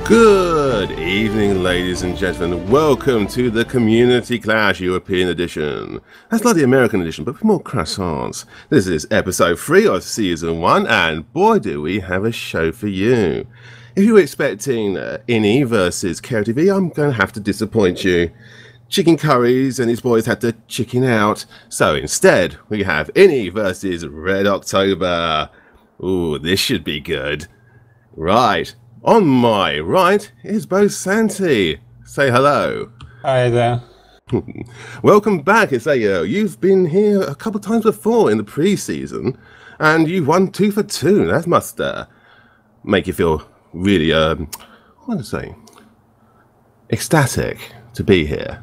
Good evening, ladies and gentlemen. Welcome to the Community Clash European Edition. That's like the American edition, but with more croissants. This is episode 3 of season 1, and boy do we have a show for you. If you were expecting Inni versus KOTV, I'm going to have to disappoint you. Chicken Curries and his boys had to chicken out, so instead we have Inni versus Red October. Ooh, this should be good. Right. On my right is Bo Santi. Say hello. Hi there. Welcome back. You've been here a couple of times before in the pre-season, and you've won 2 for 2. That must make you feel really, ecstatic to be here.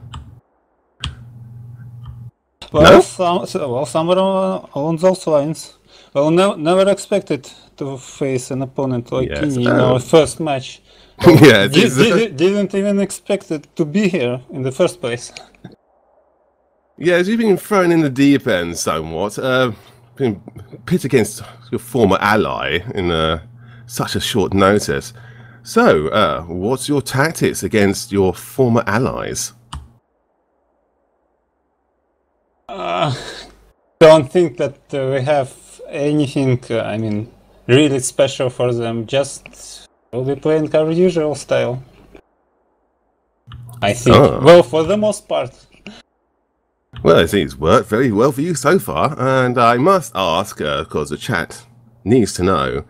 Well, somewhere along those lines. Well, never expected to face an opponent like Inni in our first match. Well, didn't even expect it to be here in the first place. Yes, you've been thrown in the deep end somewhat. Been pit against your former ally in such a short notice. So, what's your tactics against your former allies? Don't think that we have anything, really special for them. Just we'll be playing our usual style. I think. Well, for the most part. Well, I think it's worked very well for you so far, and I must ask, because the chat needs to know,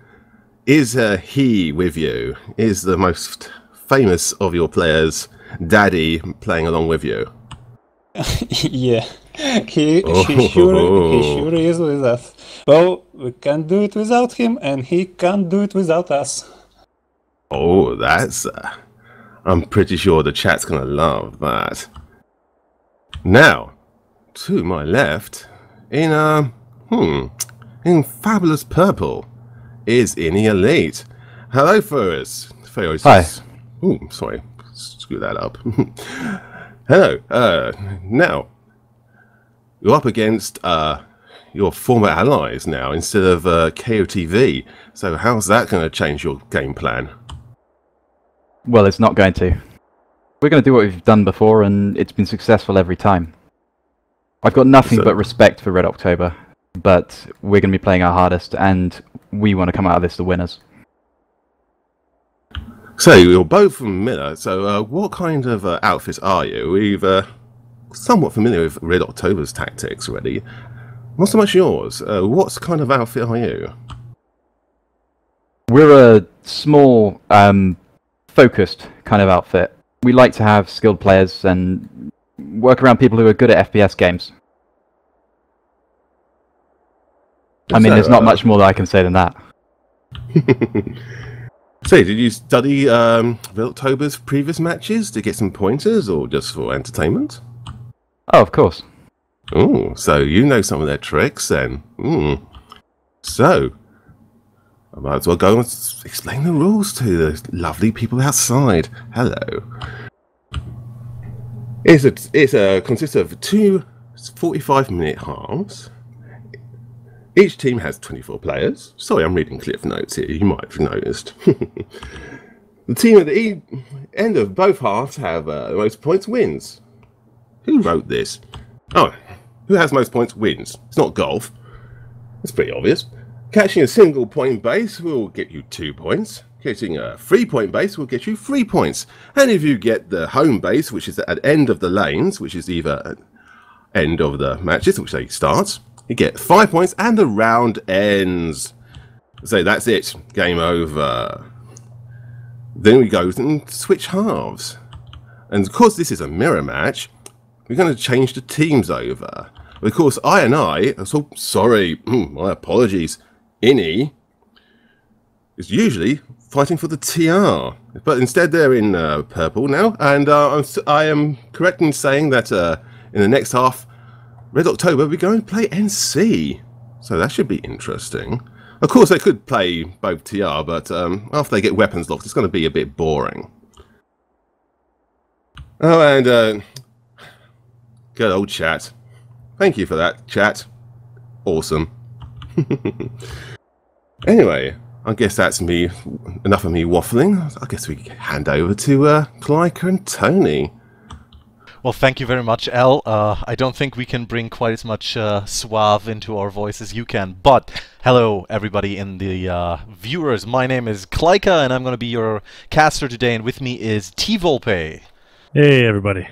is he with you? Is the most famous of your players, Daddy, playing along with you? Yeah, he sure is with us. Well, we can't do it without him, and he can't do it without us. Oh, that's... I'm pretty sure the chat's gonna love that. Now, to my left, in fabulous purple, is Inni Elite. Hello, Ferris. Hi. Ooh, sorry, screw that up. Hello. Now, you're up against your former allies now instead of KOTV. So how's that going to change your game plan? Well, it's not going to. We're going to do what we've done before, and it's been successful every time. I've got nothing but respect for Red October, but we're going to be playing our hardest, and we want to come out of this the winners. So, you're both from Miller, so what kind of outfits are you? We've somewhat familiar with Red October's tactics already. Not so much yours. What kind of outfit are you? We're a small, focused kind of outfit. We like to have skilled players and work around people who are good at FPS games. There's not much more that I can say than that. So, did you study Red October's previous matches to get some pointers, or just for entertainment? Oh, of course. Oh, so you know some of their tricks, then. So, I might as well go and explain the rules to the lovely people outside. Hello. It consists of 2 45-minute halves. Each team has 24 players. Sorry, I'm reading Cliff Notes here, you might have noticed. The team at the end of both halves have the most points wins. Who wrote this? Oh, who has most points wins. It's not golf. It's pretty obvious. Catching a single point base will get you 2 points. Catching a 3-point base will get you 3 points. And if you get the home base, which is at the end of the lanes, which is either at end of the matches, which they start, you get 5 points and the round ends. So that's it. Game over. Then we go and switch halves. And of course this is a mirror match. We're going to change the teams over. Of course, my apologies, Inni is usually fighting for the TR. But instead they're in purple now. And I am correct in saying that in the next half, Red October, we're going to play NC. So that should be interesting. Of course, they could play both TR, but after they get weapons locked, it's going to be a bit boring. Oh, and good old chat. Thank you for that, chat. Awesome. Anyway, I guess that's me. Enough of me waffling. I guess we hand over to Klyka and Tony. Well, thank you very much, Al. I don't think we can bring quite as much suave into our voice as you can, but hello, everybody in the viewers. My name is Klyka, and I'm going to be your caster today, and with me is T-Volpe. Hey, everybody.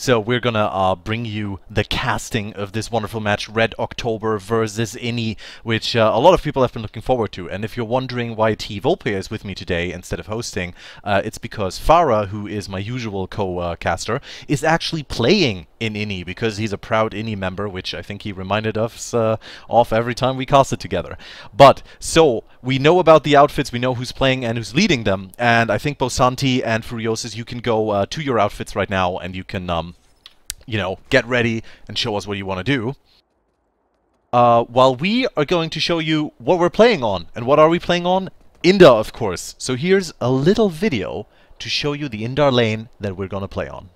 So we're gonna bring you the casting of this wonderful match, Red October versus Ini, which a lot of people have been looking forward to. And if you're wondering why T-Volpe is with me today instead of hosting, it's because Fara, who is my usual co-caster, is actually playing in Ini because he's a proud Ini member, which I think he reminded us of every time we casted together. But, so, we know about the outfits, we know who's playing and who's leading them, and I think Bosanti and Furiosis, you can go to your outfits right now and you can you know, get ready and show us what you want to do. While we are going to show you what we're playing on. And what are we playing on? Indar, of course. So here's a little video to show you the Indar lane that we're going to play on.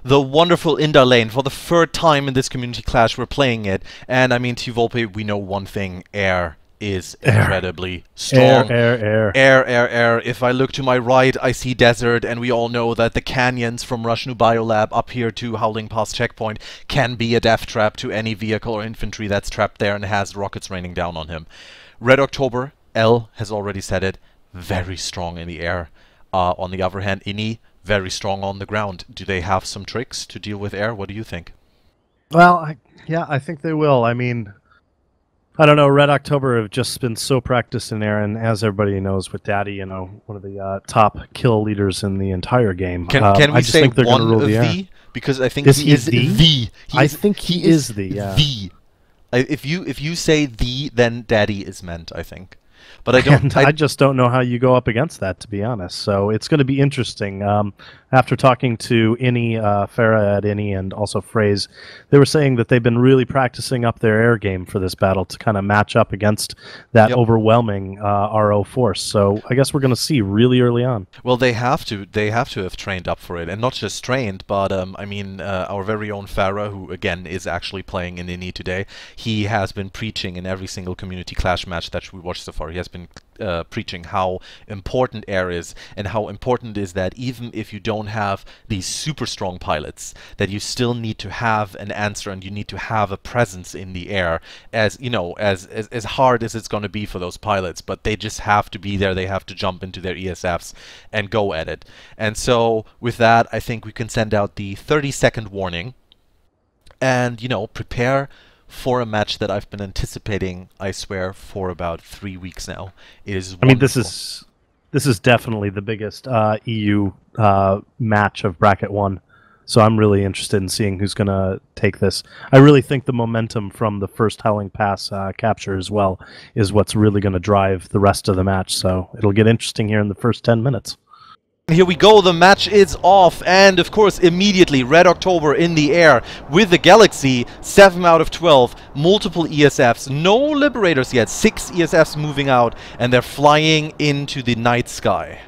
The wonderful Indar lane. For the third time in this community clash, we're playing it. And I mean, T-Volpe, we know one thing. Air is incredibly strong. Air. If I look to my right, I see desert, and we all know that the canyons from Russian Biolab up here to Howling Pass checkpoint can be a death trap to any vehicle or infantry that's trapped there and has rockets raining down on him. Red October, L has already said it, very strong in the air. On the other hand, Ini, very strong on the ground. Do they have some tricks to deal with air? What do you think? Well, yeah, I think they will. I mean, I don't know. Red October have just been so practiced in air, and as everybody knows, with Daddy, you know, one of the top kill leaders in the entire game. Can we say think they're one rule of the? Because I think he is the. I think he is the. Yeah. The. If you say the, then Daddy is meant, I think. But I don't. I just don't know how you go up against that, to be honest. So it's going to be interesting. After talking to Ini, Fara at Ini, and also Phrase, they were saying that they've been really practicing up their air game for this battle to kind of match up against that overwhelming RO force. So I guess we're going to see really early on. Well, they have to. They have to have trained up for it, and not just trained, but I mean, our very own Fara, who again is actually playing in Ini today, he has been preaching in every single community clash match that we watched so far. He has been preaching how important air is, and how important it is that even if you don't have these super strong pilots, that you still need to have an answer and you need to have a presence in the air, as you know, as hard as it's going to be for those pilots, but they just have to be there. They have to jump into their ESFs and go at it. And so with that, I think we can send out the 30-second warning and, you know, prepare for a match that I've been anticipating, I swear, for about 3 weeks now. It is wonderful. I mean, this is definitely the biggest EU match of Bracket 1, so I'm really interested in seeing who's going to take this. I really think the momentum from the first Howling Pass capture as well is what's really going to drive the rest of the match, so it'll get interesting here in the first 10 minutes. Here we go, the match is off, and of course immediately Red October in the air with the Galaxy, 7 out of 12, multiple ESFs, no Liberators yet, 6 ESFs moving out, and they're flying into the night sky.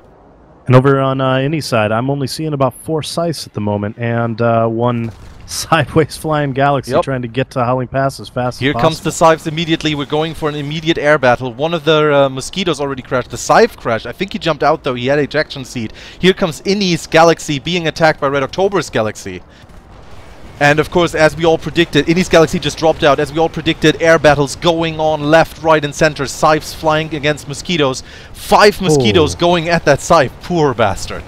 And over on any side, I'm only seeing about 4 Scythes at the moment, and 1 sideways flying Galaxy trying to get to Howling Pass as fast as possible. Here comes the Scythes immediately. We're going for an immediate air battle. One of the Mosquitoes already crashed. The Scythe crashed. I think he jumped out though. He had ejection seat. Here comes Ini's Galaxy being attacked by Red October's Galaxy. And of course, as we all predicted, Ini's Galaxy just dropped out. As we all predicted, air battles going on left, right, and center. Scythes flying against Mosquitoes. 5 Mosquitoes going at that Scythe. Poor bastard.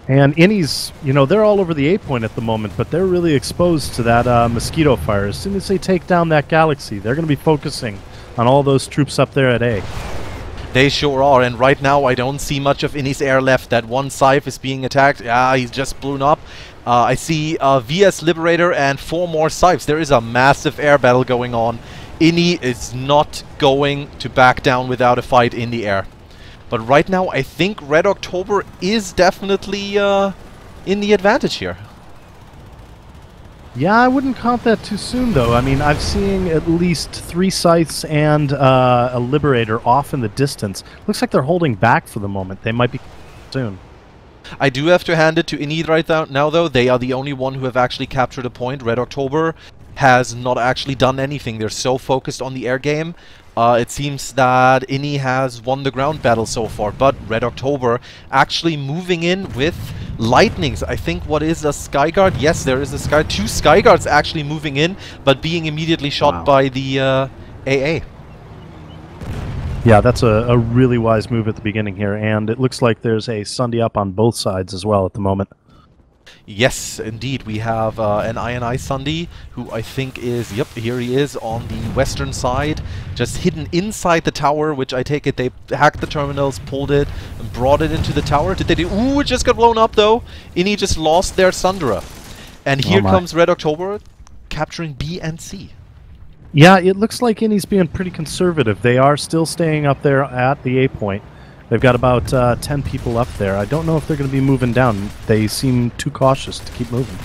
And Innies, you know, they're all over the A point at the moment, but they're really exposed to that Mosquito fire. As soon as they take down that Galaxy, they're going to be focusing on all those troops up there at A. They sure are, and right now I don't see much of Innie's air left. That one Scythe is being attacked. Yeah, he's just blown up. I see VS Liberator and 4 more Scythes. There is a massive air battle going on. Inni is not going to back down without a fight in the air. But right now I think Red October is definitely in the advantage here. Yeah, I wouldn't count that too soon, though. I mean, I've seen at least 3 Scythes and a Liberator off in the distance. Looks like they're holding back for the moment. They might be soon. I do have to hand it to Inni right now, though. They are the only one who have actually captured a point. Red October has not actually done anything. They're so focused on the air game. It seems that Inni has won the ground battle so far, but Red October actually moving in with lightnings. I think what is a Skyguard? Yes, there is a Sky. 2 Skyguards actually moving in, but being immediately shot by the AA. Yeah, that's a really wise move at the beginning here, and it looks like there's a Sunday up on both sides as well at the moment. Yes, indeed. We have an INI Sunday, who I think is, yep, here he is on the western side, just hidden inside the tower, which I take it they hacked the terminals, pulled it, and brought it into the tower. Did they do? Ooh, it just got blown up, though. Inni just lost their Sundra. And here comes Red October, capturing B and C. Yeah, it looks like Innie's being pretty conservative. They are still staying up there at the A point. They've got about 10 people up there. I don't know if they're going to be moving down. They seem too cautious to keep moving.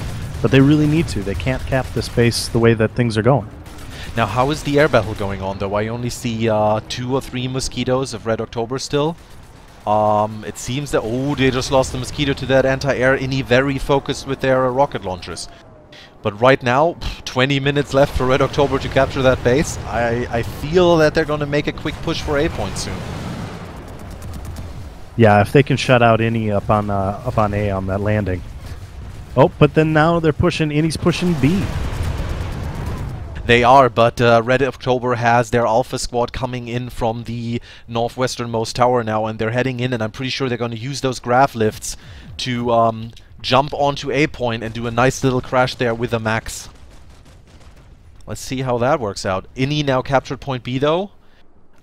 But they really need to. They can't cap this base the way that things are going. Now, how is the air battle going on, though? I only see 2 or 3 mosquitoes of Red October still. It seems that... Oh, they just lost the mosquito to that anti-air. Inni very focused with their rocket launchers. But right now, 20 minutes left for Red October to capture that base. I feel that they're going to make a quick push for A point soon. Yeah, if they can shut out Inni up on A on that landing. Oh, but then now they're pushing, Innie's pushing B. They are, but Red October has their Alpha Squad coming in from the northwesternmost tower now, and they're heading in, and I'm pretty sure they're going to use those graph lifts to jump onto A point and do a nice little crash there with a max. Let's see how that works out. Inni now captured point B, though.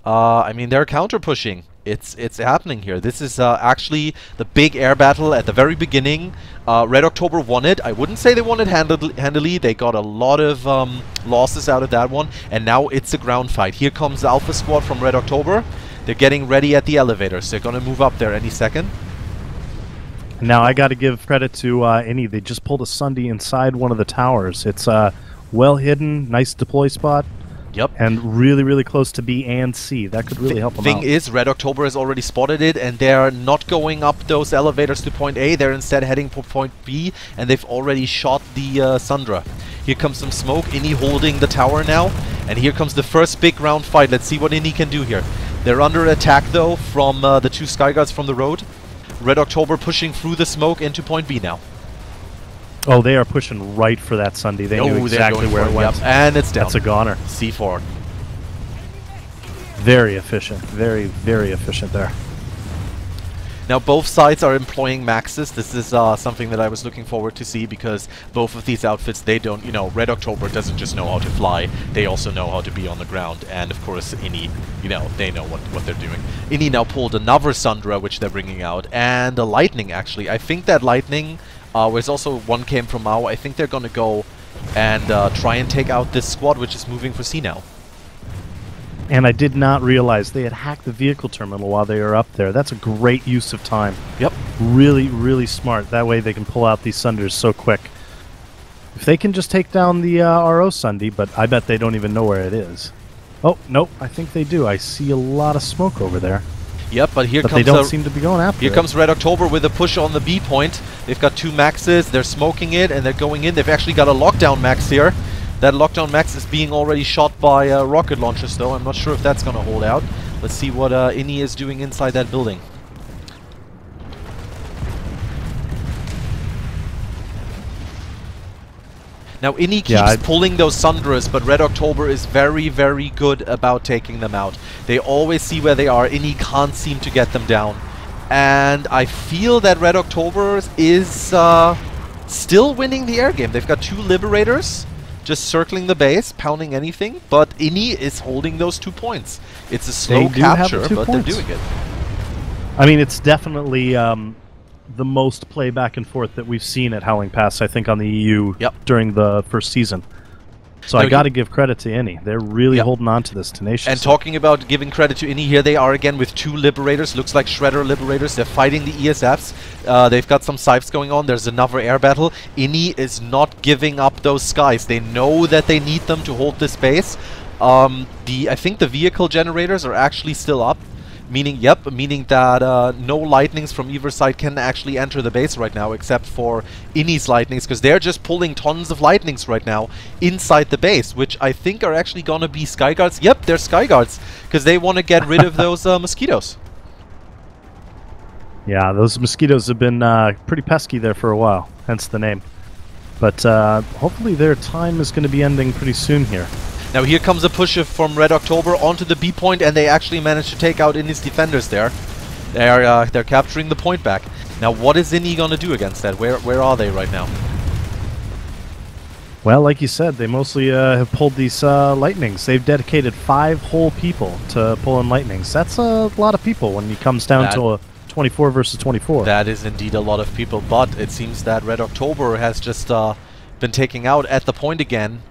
I mean, they're counter-pushing. It's happening here. This is actually the big air battle at the very beginning. Red October won it. I wouldn't say they won it handily. They got a lot of losses out of that one. And now it's a ground fight. Here comes the Alpha Squad from Red October. They're getting ready at the elevators. They're going to move up there any second. Now I got to give credit to Inni. They just pulled a Sunday inside one of the towers. It's well hidden, nice deploy spot. Yep. And really, really close to B and C. That could really help them out. Thing is, Red October has already spotted it, and they're not going up those elevators to point A. They're instead heading for point B, and they've already shot the Sundra. Here comes some smoke. Inni holding the tower now, and here comes the first big round fight. Let's see what Inni can do here. They're under attack, though, from the 2 Skyguards from the road. Red October pushing through the smoke into point B now. Oh, they are pushing right for that Sunday. They knew exactly where it went. Yep. And it's down. That's a goner. C4. Very efficient. Very, very efficient there. Now both sides are employing maxes. This is something that I was looking forward to see, because both of these outfits, they don't, you know, Red October doesn't just know how to fly, they also know how to be on the ground. And of course Inni, you know, they know what they're doing. Inni now pulled another Sundra, which they're bringing out, and a Lightning actually. I think that Lightning, where's also one came from Mao, I think they're gonna go and try and take out this squad, which is moving for C now. And I did not realize they had hacked the vehicle terminal while they were up there. That's a great use of time. Yep. Really, really smart. That way they can pull out these Sunders so quick. If they can just take down the RO Sunday, but I bet they don't even know where it is. Oh, nope, I think they do. I see a lot of smoke over there. Yep, but here comes they don't seem to be going after it. Here comes Red October with a push on the B point. They've got 2 maxes, they're smoking it, and they're going in. They've actually got a lockdown max here. That lockdown max is being already shot by rocket launchers, though. I'm not sure if that's going to hold out. Let's see what Inni is doing inside that building. Now Inni keeps pulling those Sundras, but Red October is very, very good about taking them out. They always see where they are. Inni can't seem to get them down. And I feel that Red October is still winning the air game. They've got 2 Liberators. just circling the base, pounding anything, but Ini is holding those 2 points. It's a slow capture, but they're doing it. I mean, it's definitely the most play back and forth that we've seen at Howling Pass, I think, on the EU during the first season. So I got to give credit to Ini. They're really holding on to this tenaciously. And talking about giving credit to Ini, here they are again with 2 Liberators. Looks like Shredder Liberators. They're fighting the ESFs. They've got some scythes going on. There's another air battle. Ini is not giving up those skies. They know that they need them to hold this base. I think the vehicle generators are actually still up. Meaning that no lightnings from either side can actually enter the base right now, except for Ini's lightnings, because they're just pulling tons of lightnings right now inside the base, which I think are actually gonna be Skyguards. Yep, they're Skyguards, because they want to get rid of those mosquitoes. Yeah, those mosquitoes have been pretty pesky there for a while, hence the name. But hopefully their time is going to be ending pretty soon here. Now here comes a push from Red October onto the B point, and they actually managed to take out Ini's defenders there. They're capturing the point back. Now what is Ini gonna do against that? Where are they right now? Well, like you said, they mostly have pulled these lightnings. They've dedicated 5 whole people to pulling lightnings. That's a lot of people when it comes down to a 24 versus 24. That is indeed a lot of people, but it seems that Red October has just been taken out at the point again.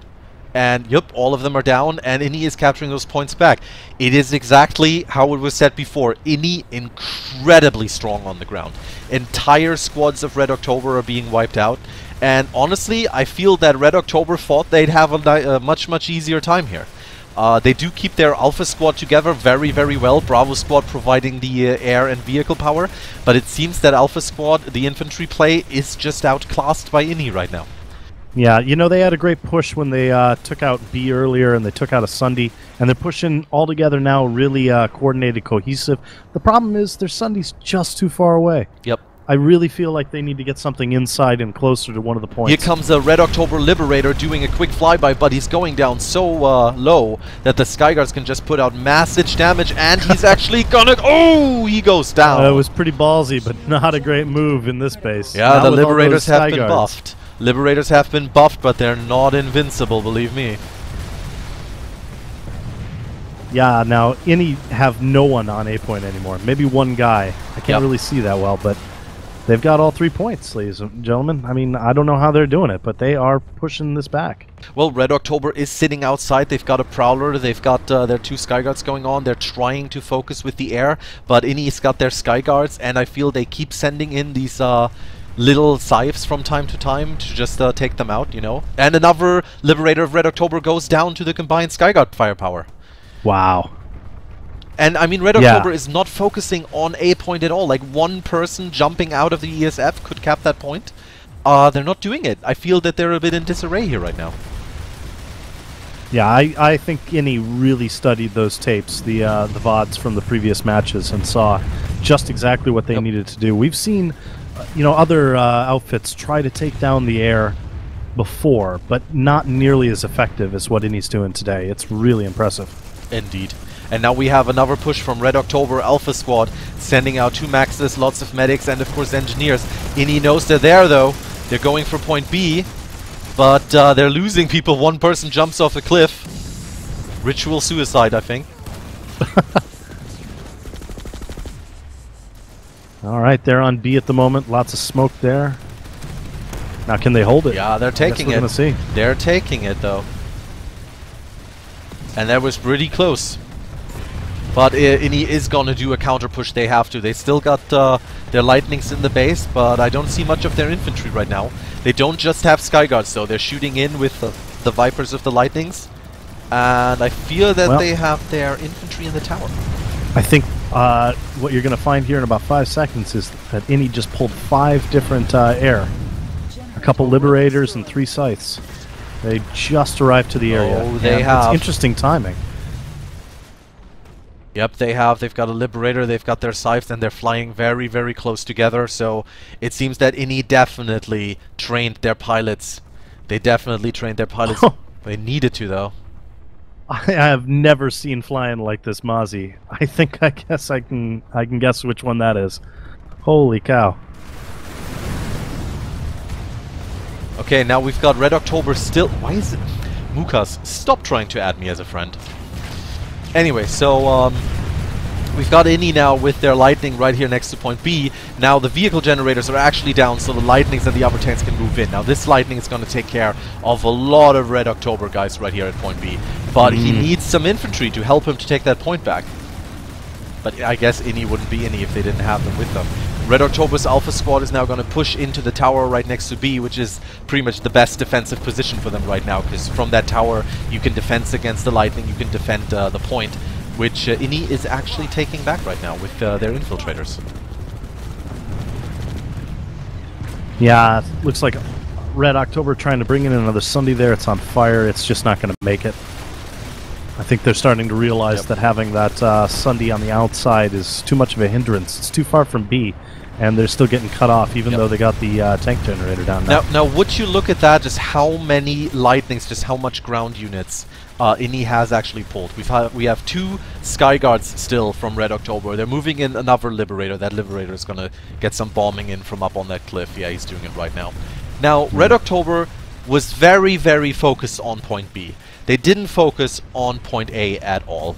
And yep, all of them are down, and Ini is capturing those points back. It is exactly how it was said before. Ini incredibly strong on the ground. Entire squads of Red October are being wiped out. And honestly, I feel that Red October thought they'd have a much easier time here. They do keep their Alpha squad together very well. Bravo squad providing the air and vehicle power. But it seems that Alpha squad, the infantry play, is just outclassed by Ini right now. Yeah, you know, they had a great push when they took out B earlier, and they took out a Sunday, and they're pushing all together now, really coordinated, cohesive. The problem is their Sunday's just too far away. Yep. I really feel like they need to get something inside and closer to one of the points. Here comes a Red October Liberator doing a quick flyby, but he's going down so low that the Skyguards can just put out massive damage, and he's actually gonna... Oh, he goes down. It was pretty ballsy, but not a great move in this base. Yeah, the Liberators have been buffed. Liberators have been buffed, but they're not invincible, believe me. Yeah, now, Ini have no one on A point anymore. Maybe one guy. I can't really see that well, but they've got all 3 points, ladies and gentlemen. I mean, I don't know how they're doing it, but they are pushing this back. Well, Red October is sitting outside. They've got a Prowler. They've got their 2 Skyguards going on. They're trying to focus with the air, but Ini's got their Skyguards, and I feel they keep sending in these... little scythes from time to time to just take them out, you know. And another Liberator of Red October goes down to the combined Skyguard firepower. Wow. And I mean, Red October is not focusing on A point at all. Like, one person jumping out of the ESF could cap that point. They're not doing it. I feel that they're a bit in disarray here right now. Yeah, I think Ini really studied those tapes, the VODs from the previous matches, and saw just exactly what they needed to do. We've seen... you know, other outfits try to take down the air before, but not nearly as effective as what Ini's doing today. It's really impressive. Indeed. And now we have another push from Red October Alpha Squad, sending out 2 Maxes, lots of medics, and of course engineers. Ini knows they're there, though. They're going for point B, but they're losing people. One person jumps off a cliff. Ritual suicide, I think. Alright, they're on B at the moment. Lots of smoke there. Now, can they hold it? Yeah, they're taking it. We're gonna see. They're taking it, though. And that was pretty close. But Ini is gonna do a counter push. They have to. They still got their lightnings in the base, but I don't see much of their infantry right now. They don't just have Skyguards, though. They're shooting in with the Vipers of the lightnings. And I fear that they have their infantry in the tower. I think what you're going to find here in about 5 seconds is that Ini just pulled 5 different air. A couple Liberators and 3 Scythes. They just arrived to the area. Oh, they have. It's interesting timing. Yep, they have. They've got a Liberator, they've got their Scythes, and they're flying very close together. So it seems that Ini definitely trained their pilots. They definitely trained their pilots. They needed to, though. I have never seen flying like this Mozzie. I guess I can guess which one that is. Holy cow. Okay, now we've got Red October still... Why is it... Mukas, stop trying to add me as a friend. Anyway, so we've got Inni now with their lightning right here next to point B. Now the vehicle generators are actually down, so the lightnings and the other tanks can move in. Now this lightning is going to take care of a lot of Red October guys right here at point B. But he needs some infantry to help him to take that point back. But I guess Inni wouldn't be Inni if they didn't have them with them. Red October's Alpha Squad is now going to push into the tower right next to B, which is pretty much the best defensive position for them right now, because from that tower you can defend against the lightning, you can defend the point, which Inni is actually taking back right now with their infiltrators. Yeah, looks like Red October trying to bring in another Sunday there. It's on fire. It's just not going to make it. I think they're starting to realize that having that Sunday on the outside is too much of a hindrance. It's too far from B, and they're still getting cut off, even though they got the tank generator down now. Now, would you look at that, just how many lightnings, just how much ground units Inni has actually pulled. We have 2 Sky Guards still from Red October. They're moving in another Liberator. That Liberator is going to get some bombing in from up on that cliff. Yeah, he's doing it right now. Now, Red October was very, very focused on point B. They didn't focus on point A at all,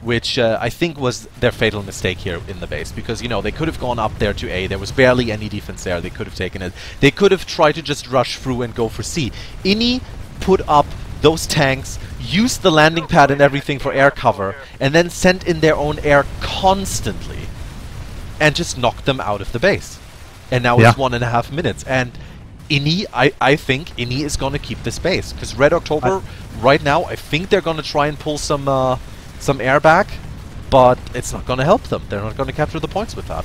which I think was their fatal mistake here in the base, because, you know, they could have gone up there to A. There was barely any defense there. They could have taken it. They could have tried to just rush through and go for C. Inni put up those tanks, used the landing pad and everything for air cover, and then sent in their own air constantly, and just knocked them out of the base. And now it's 1.5 minutes. And Inni, I think Inni is going to keep this base, because Red October right now, I think they're going to try and pull some air back, but it's not going to help them. They're not going to capture the points with that.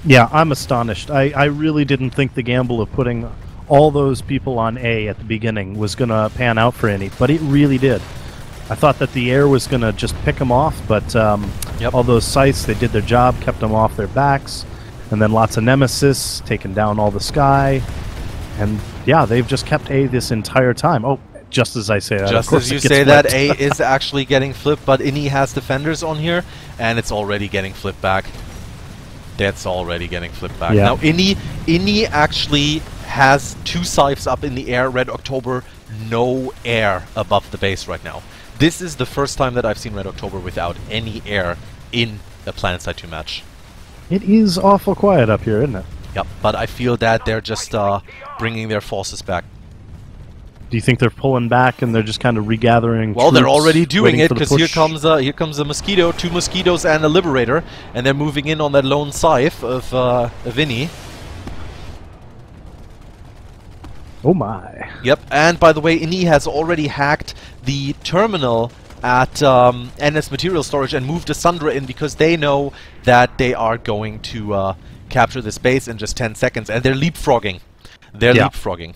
Yeah, I'm astonished. I really didn't think the gamble of putting all those people on A at the beginning was going to pan out for Inni, but it really did. I thought that the air was going to just pick them off, but all those sites, they did their job, kept them off their backs, and then lots of Nemesis, taking down all the sky. And yeah, they've just kept A this entire time. Oh, just as I say that. Just as you say that, A is actually getting flipped, but Inni has defenders on here, and it's already getting flipped back. That's already getting flipped back. Yeah. Now, Inni actually has 2 scythes up in the air. Red October, no air above the base right now. This is the first time that I've seen Red October without any air in a PlanetSide 2 match. It is awful quiet up here, isn't it? Yep, but I feel that they're just bringing their forces back. Do you think they're pulling back and they're just kind of regathering? Well, they're already doing it, because here comes a mosquito, 2 mosquitoes and a Liberator, and they're moving in on that lone scythe of Inni. Oh my! Yep, and by the way, Inni has already hacked the terminal at NS Material Storage and moved a Sundra in, because they know that they are going to capture this base in just 10 seconds, and they're leapfrogging. They're leapfrogging.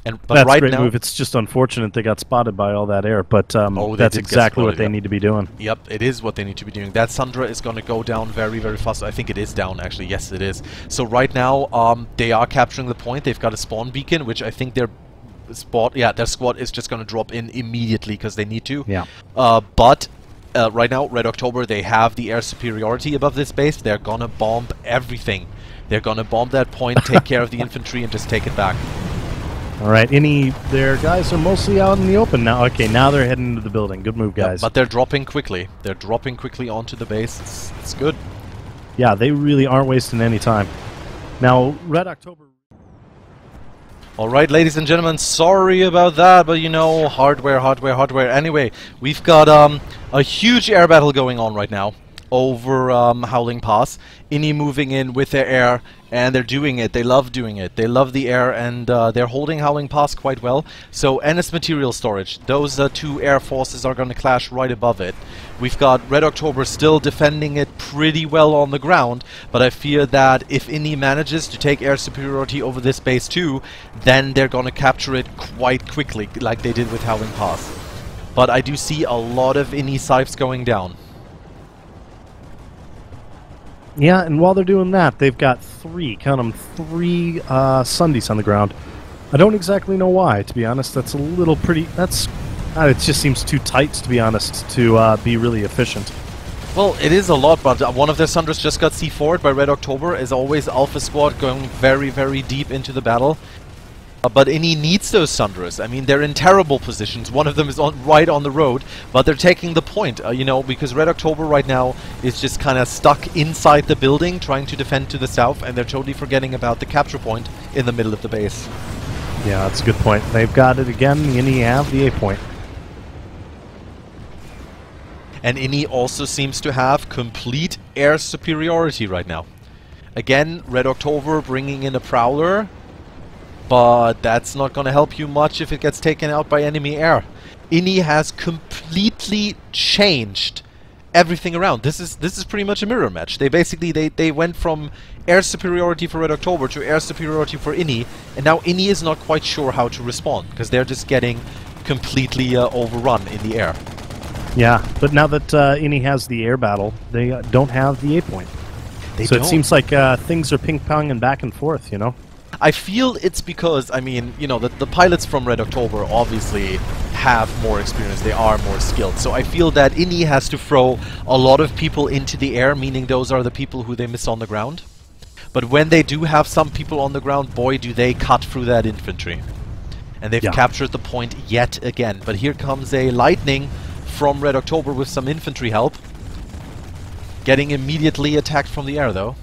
But that's right a great now, move. It's just unfortunate they got spotted by all that air, but that's exactly what they need to be doing. Yep, it is what they need to be doing. That Sundra is going to go down very, very fast. I think it is down, actually. Yes, it is. So right now, they are capturing the point. They've got a spawn beacon, which I think their squad is just going to drop in immediately, because they need to. Yeah. But right now, Red October, they have the air superiority above this base. They're going to bomb everything. They're going to bomb that point, take care of the infantry, and just take it back. All right, their guys are mostly out in the open now. Okay, now they're heading into the building. Good move, guys. But they're dropping quickly. They're dropping quickly onto the base. It's good. Yeah, they really aren't wasting any time. Now, Red October... Alright, ladies and gentlemen, sorry about that, but you know, hardware. Anyway, we've got a huge air battle going on right now over Howling Pass. Inni moving in with their air, and they're doing it. They love doing it. They love the air, and they're holding Howling Pass quite well. So NS Material Storage, those 2 air forces are going to clash right above it. We've got Red October still defending it pretty well on the ground, but I fear that if Inni manages to take air superiority over this base too, then they're going to capture it quite quickly, like they did with Howling Pass. But I do see a lot of Inni scythes going down. Yeah, and while they're doing that, they've got 3, count them, 3 Sundays on the ground. I don't exactly know why, to be honest. That's a little pretty... it just seems too tight, to be honest, to be really efficient. Well, it is a lot, but one of their Sundras just got C4'd by Red October. As always, Alpha Squad going very, very deep into the battle. But Inni needs those Sunderers. I mean, they're in terrible positions. One of them is right on the road, but they're taking the point, you know, because Red October right now is just kind of stuck inside the building, trying to defend to the south, and they're totally forgetting about the capture point in the middle of the base. Yeah, that's a good point. They've got it again. Inni have the A point. And Inni also seems to have complete air superiority right now. Again, Red October bringing in a Prowler, but that's not going to help you much if it gets taken out by enemy air. Inni has completely changed everything around. This is pretty much a mirror match. They basically they went from air superiority for Red October to air superiority for Inni, and now Inni is not quite sure how to respond because they're just getting completely overrun in the air. Yeah, but now that Inni has the air battle, they don't have the A point. So it seems like things are ping-ponging back and forth, you know? I feel it's because, I mean, you know, the pilots from Red October obviously have more experience, they are more skilled. So I feel that Inni has to throw a lot of people into the air, meaning those are the people who they miss on the ground. But when they do have some people on the ground, boy, do they cut through that infantry. And they've captured the point yet again. But here comes a Lightning from Red October with some infantry help. Getting immediately attacked from the air, though.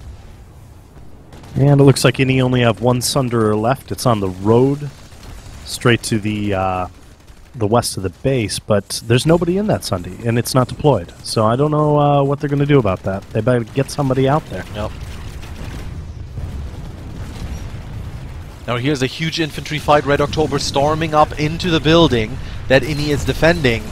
And it looks like Inni only have one Sunderer left. It's on the road straight to the west of the base, but there's nobody in that Sunday, and it's not deployed. So I don't know what they're going to do about that. They better get somebody out there. Yep. Now here's a huge infantry fight. Red October storming up into the building that Inni is defending.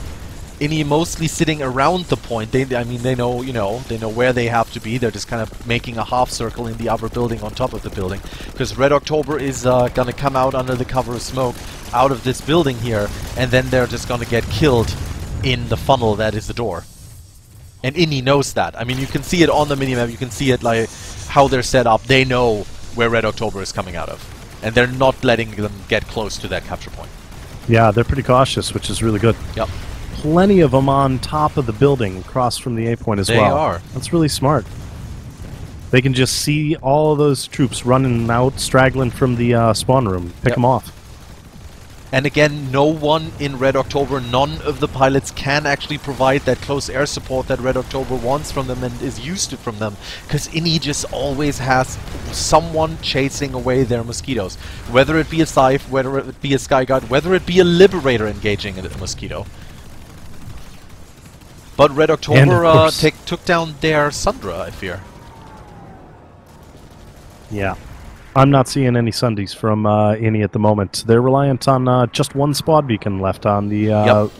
Inni mostly sitting around the point. I mean, they know, you know, they know where they have to be. They're just kind of making a half circle in the other building on top of the building. Because Red October is gonna come out under the cover of smoke out of this building here, and then they're just gonna get killed in the funnel that is the door. And Inni knows that. I mean, you can see it on the minimap. You can see it like how they're set up. They know where Red October is coming out of, and they're not letting them get close to that capture point. Yeah, they're pretty cautious, which is really good. Yep. Plenty of them on top of the building across from the A point as well. They are. That's really smart. They can just see all of those troops running out, straggling from the spawn room. Pick them off. And again, no one in Red October, none of the pilots can actually provide that close air support that Red October wants from them and is used to from them. Because Inni just always has someone chasing away their mosquitoes. Whether it be a Scythe, whether it be a Skyguard, whether it be a Liberator engaging a mosquito. But Red October took down their Sundra, I fear. Yeah. I'm not seeing any Sundays from Inni at the moment. They're reliant on just one spot beacon left on the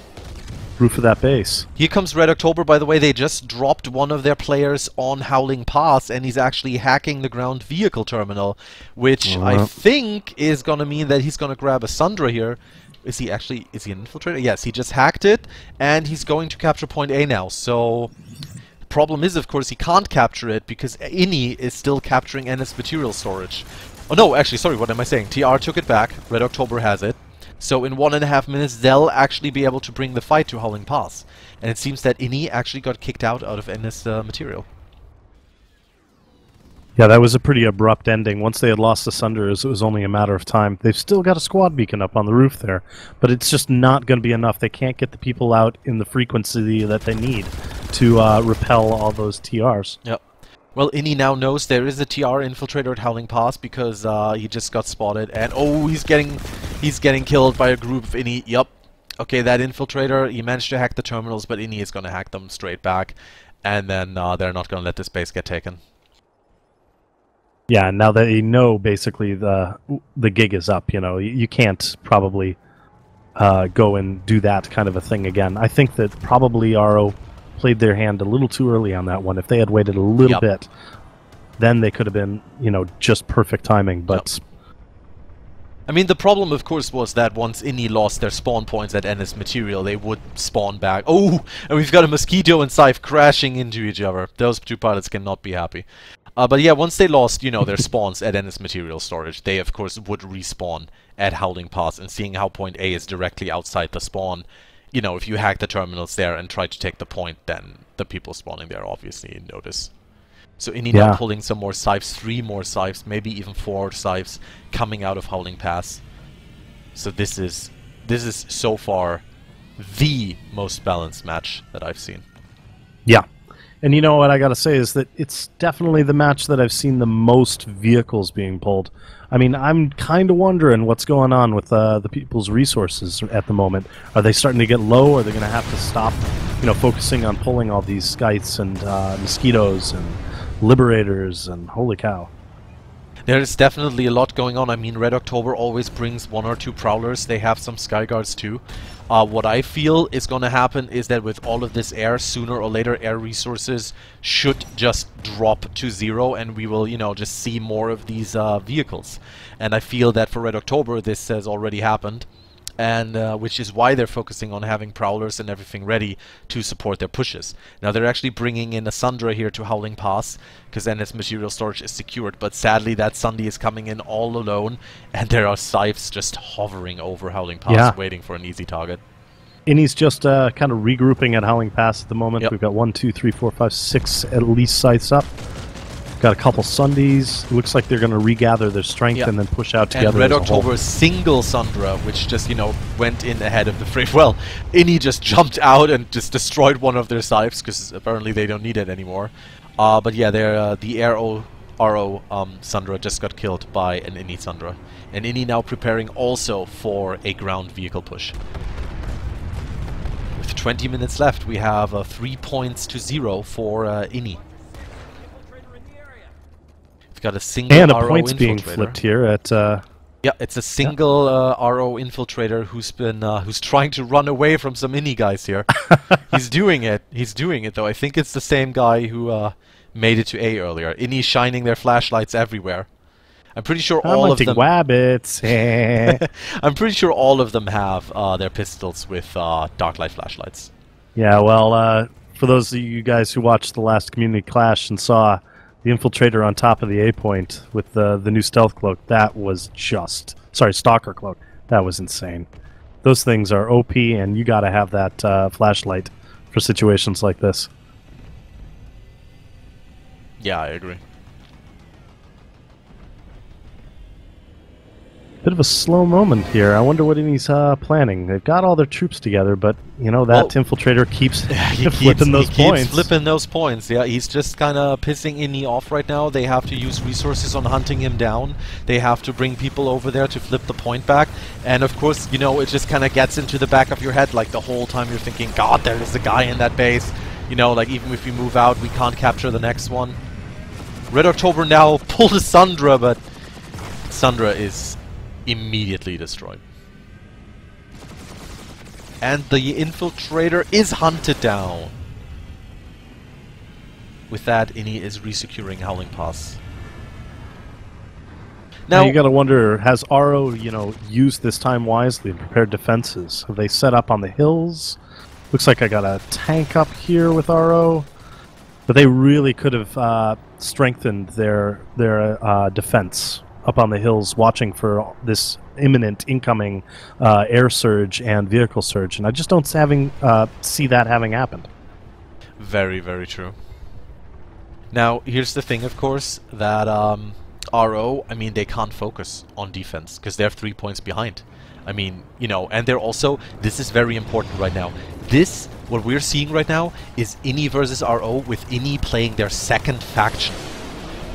roof of that base. Here comes Red October, by the way. They just dropped one of their players on Howling Pass, and he's actually hacking the ground vehicle terminal, which I think is going to mean that he's going to grab a Sundra here. Is he an infiltrator? Yes, he just hacked it, and he's going to capture point A now. So, the problem is, of course, he can't capture it because Inni is still capturing NS material storage. Oh no, actually, sorry, what am I saying? TR took it back, Red October has it. So in 1.5 minutes, they'll actually be able to bring the fight to Howling Pass. And it seems that Inni actually got kicked out of NS material. Yeah, that was a pretty abrupt ending. Once they had lost the Sunderers, it was only a matter of time. They've still got a squad beacon up on the roof there, but it's just not going to be enough. They can't get the people out in the frequency that they need to repel all those TRs. Yep. Well, Inni now knows there is a TR infiltrator at Howling Pass because he just got spotted, and he's getting killed by a group of Inni. Yep. Okay, that infiltrator, he managed to hack the terminals, but Inni is going to hack them straight back, and then they're not going to let this base get taken. Yeah, now that you know, basically the gig is up. You know, you can't probably go and do that kind of a thing again. I think that probably RO played their hand a little too early on that one. If they had waited a little bit, then they could have been, you know, just perfect timing. But I mean, the problem, of course, was that once Inni lost their spawn points at NS material, they would spawn back. Oh, and we've got a Mosquito and Scythe crashing into each other. Those two pilots cannot be happy. But yeah, once they lost, you know, their spawns at NS material storage, they, of course, would respawn at Howling Pass. And seeing how point A is directly outside the spawn, you know, if you hack the terminals there and try to take the point, then the people spawning there obviously notice. So Inni now pulling some more Scythes, 3 more Scythes, maybe even 4 Scythes coming out of Howling Pass. So this is so far the most balanced match that I've seen. Yeah. And you know what I got to say is that it's definitely the match that I've seen the most vehicles being pulled. I mean, I'm kind of wondering what's going on with the people's resources at the moment. Are they starting to get low? Are they going to have to stop, focusing on pulling all these scythes and mosquitoes and liberators and holy cow? There is definitely a lot going on. I mean, Red October always brings 1 or 2 prowlers. They have some Skyguards too. What I feel is going to happen is that with all of this air, sooner or later air resources should just drop to 0, and we will, just see more of these vehicles. And I feel that for Red October this has already happened, and which is why they're focusing on having prowlers and everything ready to support their pushes. Now they're actually bringing in a Sundra here to Howling Pass, because then its material storage is secured, but sadly that Sunday is coming in all alone, and there are scythes just hovering over Howling Pass, waiting for an easy target. And he's just kind of regrouping at Howling Pass at the moment. Yep. We've got 1, 2, 3, 4, 5, 6 at least scythes up. Got a couple Sundays. Looks like they're going to regather their strength and then push out together. And Red October's single Sundra, which just, went in ahead of the fray. Well, Inni just jumped out and just destroyed one of their scythes, because apparently they don't need it anymore. But yeah, the RO Sundra just got killed by an Inni Sundra. And Inni now preparing also for a ground vehicle push. With 20 minutes left, we have 3 points to 0 for Inni. We've got a single and a RO point's infiltrator being flipped here at. Yeah, it's a single RO infiltrator who's been who's trying to run away from some Inni guys here. He's doing it. He's doing it though. I think it's the same guy who made it to A earlier. Inni shining their flashlights everywhere. I'm pretty sure all of them. Wabbits. I'm pretty sure all of them have their pistols with Darklight flashlights. Yeah, well, for those of you guys who watched the last Community Clash and saw the infiltrator on top of the A point with the new stealth cloak, that was just... Sorry, stalker cloak. That was insane. Those things are OP, and you gotta have that flashlight for situations like this. Yeah, I agree. Bit of a slow moment here. I wonder what he's planning. They've got all their troops together, but that infiltrator keeps flipping those points. Keeps flipping those points. Yeah, he's just kind of pissing Inni off right now. They have to use resources on hunting him down. They have to bring people over there to flip the point back. And of course, it just kind of gets into the back of your head, like the whole time you're thinking, God, there is a guy in that base. Like even if we move out, we can't capture the next one. Red October now pulled a Sundra, but Sundra is immediately destroyed. And the infiltrator is hunted down. With that, Inni is resecuring Howling Pass. Now you gotta wonder, has RO, used this time wisely and prepared defenses? Have they set up on the hills? Looks like I got a tank up here with RO. But they really could have strengthened their defense up on the hills, watching for this imminent incoming air surge and vehicle surge, and I just don't see that having happened. Very, very true. Now, here's the thing, of course, that RO, I mean, they can't focus on defense, because they're 3 points behind. I mean, and they're also, this is very important right now. What we're seeing right now, is Inni versus RO, with Inni playing their second faction.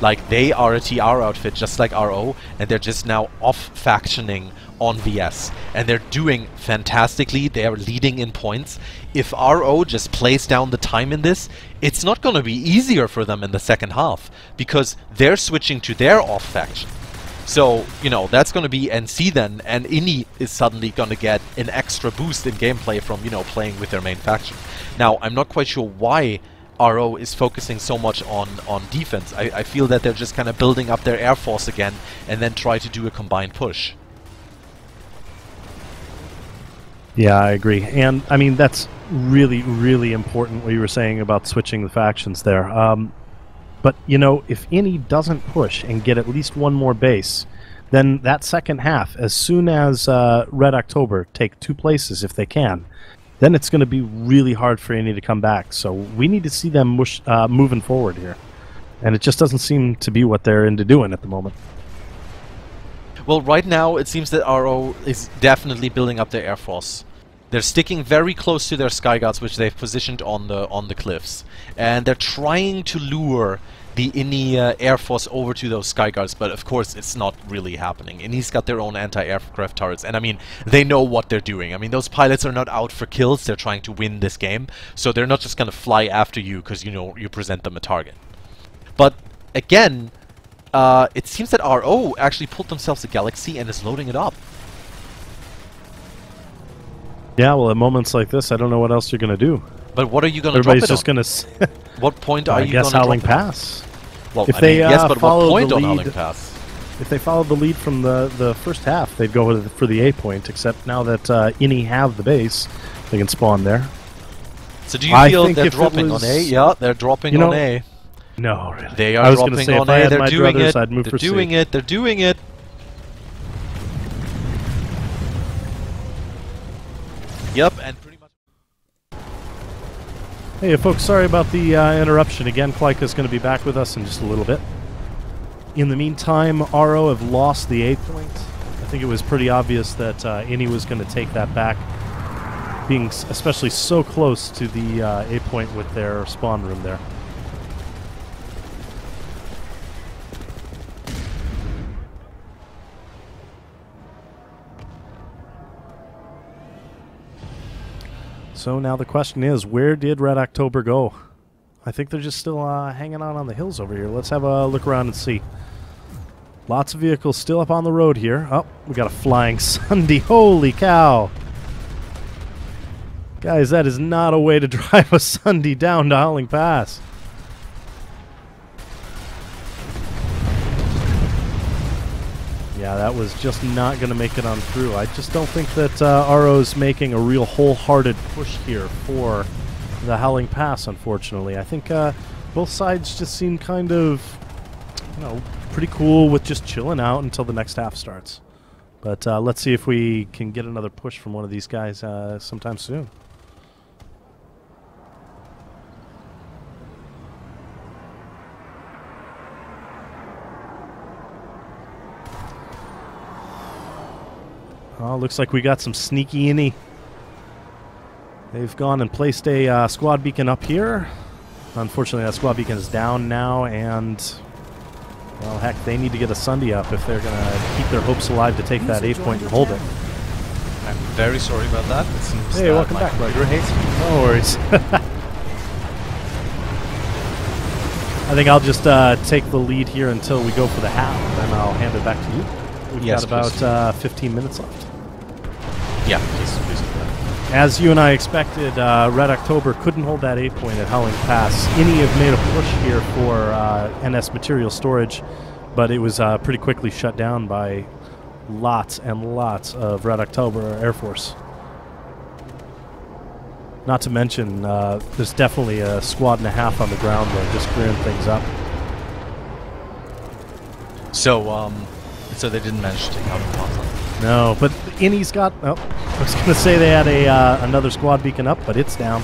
Like, they are a TR outfit just like RO, and they're just now off-factioning on VS. And they're doing fantastically, they are leading in points. If RO just plays down the time in this, it's not going to be easier for them in the second half, because they're switching to their off-faction. So, that's going to be NC then, and Inni is suddenly going to get an extra boost in gameplay from, playing with their main faction. Now, I'm not quite sure why RO is focusing so much on defense. I feel that they're just kind of building up their air force again and then try to do a combined push. Yeah, I agree. And, I mean, that's really, really important what you were saying about switching the factions there. But, if Inni doesn't push and get at least one more base, then that second half, as soon as Red October take 2 places if they can, then it's going to be really hard for Inni to come back. So we need to see them moving forward here. And it just doesn't seem to be what they're into doing at the moment. Well, right now it seems that RO is definitely building up their air force. They're sticking very close to their sky guards, which they've positioned on the cliffs, and they're trying to lure the INI air force over to those sky guards, but of course it's not really happening. INI's got their own anti-aircraft turrets, and I mean, they know what they're doing. I mean, those pilots are not out for kills, they're trying to win this game, so they're not just gonna fly after you because, you know, you present them a target. But, again, it seems that RO actually pulled themselves a Galaxy and is loading it up. Yeah, well, at moments like this, I don't know what else you're gonna do. But what are you gonna drop it on? Everybody's just gonna... What point are you gonna Howling Pass. Well, if I they mean, yes, but what point the on lead, Howling Pass? If they followed the lead from the first half, they'd go for the A point, except now that INI have the base, they can spawn there. So do you feel they're dropping on A? Yeah, they're dropping on A. No, really. They are dropping on A, they're doing it, they're doing it, they're doing it. Yep, and pretty much... Hey folks, sorry about the interruption. Again, Klyka's going to be back with us in just a little bit. In the meantime, RO have lost the A point. I think it was pretty obvious that INI was going to take that back, being especially so close to the A point with their spawn room there. So now the question is, where did Red October go? I think they're just still hanging on the hills over here. Let's have a look around and see. Lots of vehicles still up on the road here. Oh, we got a flying Sunday. Holy cow. Guys, that is not a way to drive a Sunday down to Howling Pass. Yeah, that was just not going to make it on through. I just don't think that RO's making a real wholehearted push here for the Howling Pass, unfortunately. I think both sides just seem kind of, you know, pretty cool with just chilling out until the next half starts. But let's see if we can get another push from one of these guys sometime soon. Oh, looks like we got some sneaky INI. They've gone and placed a squad beacon up here. Unfortunately, that squad beacon is down now, and well, heck, they need to get a Sunday up if they're going to keep their hopes alive to take that A point and hold it. I'm very sorry about that. It seems hey, welcome back, computer hates me. No worries. I think I'll just take the lead here until we go for the half, and then I'll hand it back to you. We've got about 15 minutes left. Yeah, please do that. As you and I expected, Red October couldn't hold that A point at Howling Pass. INI have made a push here for NS material storage, but it was pretty quickly shut down by lots and lots of Red October Air Force. Not to mention, there's definitely a squad and a half on the ground there, just clearing things up. So they didn't manage to take out the box. No, but INI's got... Oh, I was going to say they had another squad beacon up, but it's down.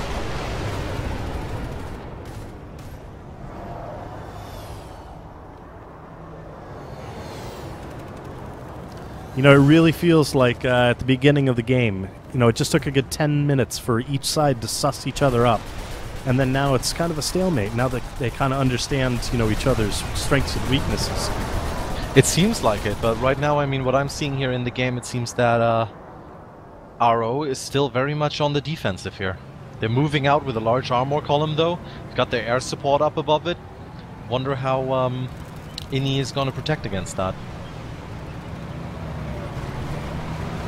You know, it really feels like at the beginning of the game, you know, it just took a good 10 minutes for each side to suss each other up. And then now it's kind of a stalemate, now that they kind of understand, you know, each other's strengths and weaknesses. It seems like it, but right now, I mean, what I'm seeing here in the game, it seems that RO is still very much on the defensive here. They're moving out with a large armor column, though. They've got their air support up above it. Wonder how INI is going to protect against that.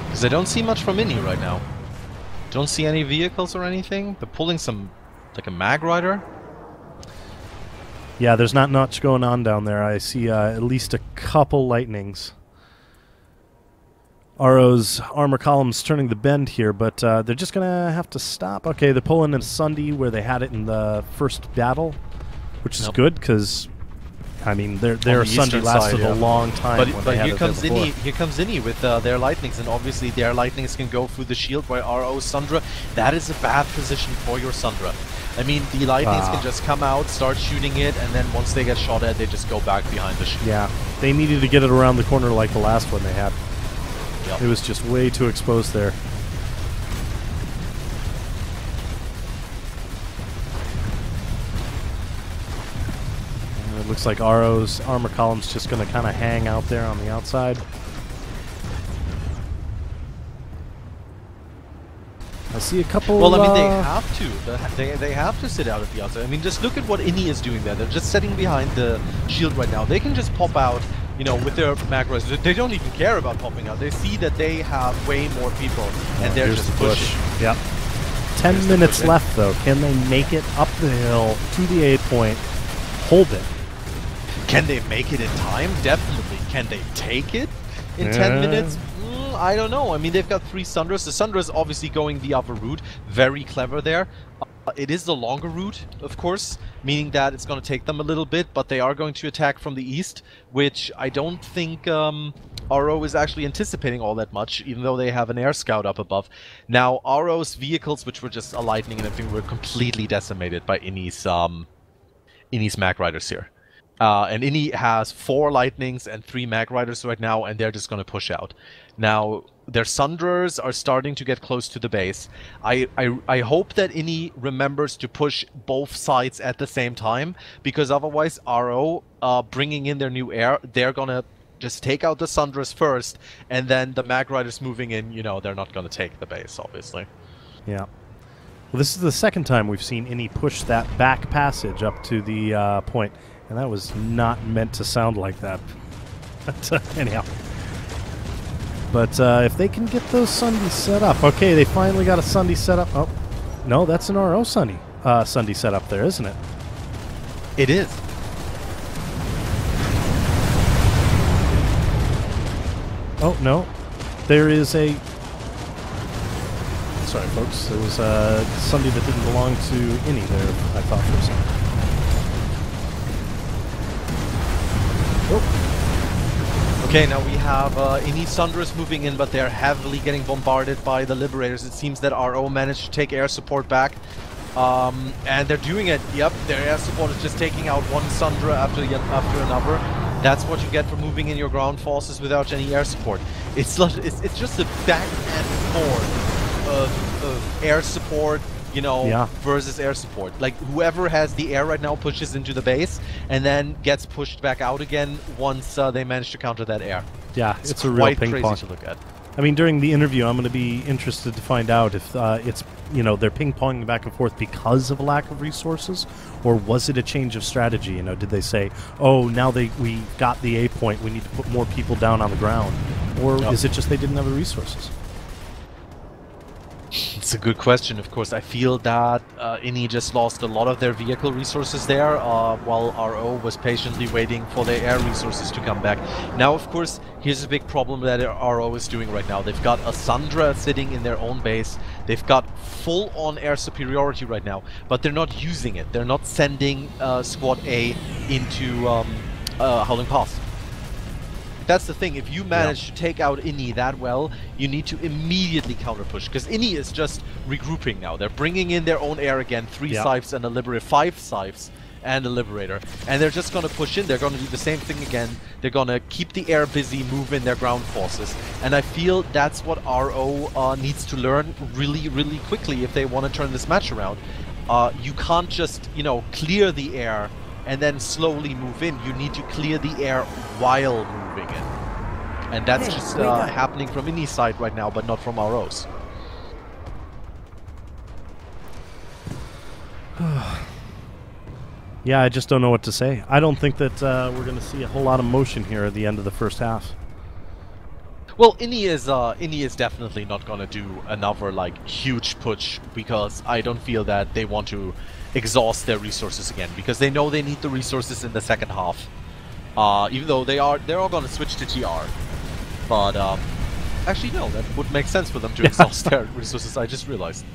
Because I don't see much from INI right now. Don't see any vehicles or anything. They're pulling some, like a mag rider. Yeah, there's not much going on down there. I see at least a couple lightnings. RO's armor column's turning the bend here, but they're just going to have to stop. Okay, they're pulling in a Sunday where they had it in the first battle, which is good, because I mean, their Sunday lasted a long time. But here comes Inni with their lightnings, and obviously their lightnings can go through the shield by RO's Sundra. That is a bad position for your Sundra. I mean, the lightnings can just come out, start shooting it, and then once they get shot at, they just go back behind the shield. Yeah, they needed to get it around the corner like the last one they had. Yep. It was just way too exposed there. It looks like RO's armor column's just going to kind of hang out there on the outside. I see a couple... Well, I mean, they have to. They have to sit out at the outside. I mean, just look at what Inni is doing there. They're just sitting behind the shield right now. They can just pop out, you know, with their macros. They don't even care about popping out. They see that they have way more people, and they're just pushing. Yep. 10 minutes left, though. Can they make it up the hill to the A point, hold it? Can they make it in time? Definitely. Can they take it in 10 minutes? I don't know. I mean, they've got 3 Sundras. The Sundra is obviously going the other route. Very clever there. It is the longer route, of course, meaning that it's going to take them a little bit, but they are going to attack from the east, which I don't think RO is actually anticipating all that much, even though they have an air scout up above. Now, RO's vehicles, which were just a lightning and everything, were completely decimated by Inni's Mag Riders here. And Inni has 4 lightnings and 3 Mag Riders right now, and they're just going to push out. Now, their Sundras are starting to get close to the base. I hope that Inni remembers to push both sides at the same time, because otherwise RO, bringing in their new air, they're going to just take out the Sundras first, and then the Mag Riders moving in, you know, they're not going to take the base, obviously. Yeah. Well, this is the second time we've seen Inni push that back passage up to the point. And that was not meant to sound like that. But anyhow. But if they can get those Sundays set up. Okay, they finally got a Sunday set up. Oh, no, that's an RO Sunday set up there, isn't it? It is. Oh, no. There is a... Sorry, folks. There was a Sunday that didn't belong to Inni there, I thought for a second. Oh. Okay, now we have Inni Sundras moving in, but they're heavily getting bombarded by the Liberators. It seems that RO managed to take air support back. And they're doing it. Yep, their air support is just taking out one Sundra after another. That's what you get for moving in your ground forces without any air support. It's just a back and forth of air support, you know, versus air support. Like, whoever has the air right now pushes into the base and then gets pushed back out again once they manage to counter that air. Yeah, it's a real ping pong to look at. I mean, during the interview, I'm going to be interested to find out if it's, you know, they're ping-ponging back and forth because of a lack of resources, or was it a change of strategy? You know, did they say, oh, now we got the A point, we need to put more people down on the ground? Or is it just they didn't have the resources? It's a good question. Of course, I feel that Inni just lost a lot of their vehicle resources there, while RO was patiently waiting for their air resources to come back. Now, of course, here's a big problem that RO is doing right now. They've got a Sundra sitting in their own base. They've got full-on air superiority right now, but they're not using it. They're not sending Squad A into Howling Pass. That's the thing. If you manage to take out Inni that well, you need to immediately counter-push, because Inni is just regrouping now. They're bringing in their own air again, 3 Scythes and a Liberator, 5 Scythes and a Liberator. And they're just going to push in. They're going to do the same thing again. They're going to keep the air busy, move in their ground forces. And I feel that's what RO needs to learn really, really quickly if they want to turn this match around. You can't just, you know, clear the air and then slowly move in. You need to clear the air while moving in. And that's just happening from Inni's side right now, but not from RO's. Yeah, I just don't know what to say. I don't think that we're going to see a whole lot of motion here at the end of the first half. Well, Inni is definitely not going to do another, like, huge push, because I don't feel that they want to exhaust their resources again, because they know they need the resources in the second half. Even though they're all going to switch to TR. But actually no, that would make sense for them to exhaust their resources. I just realized,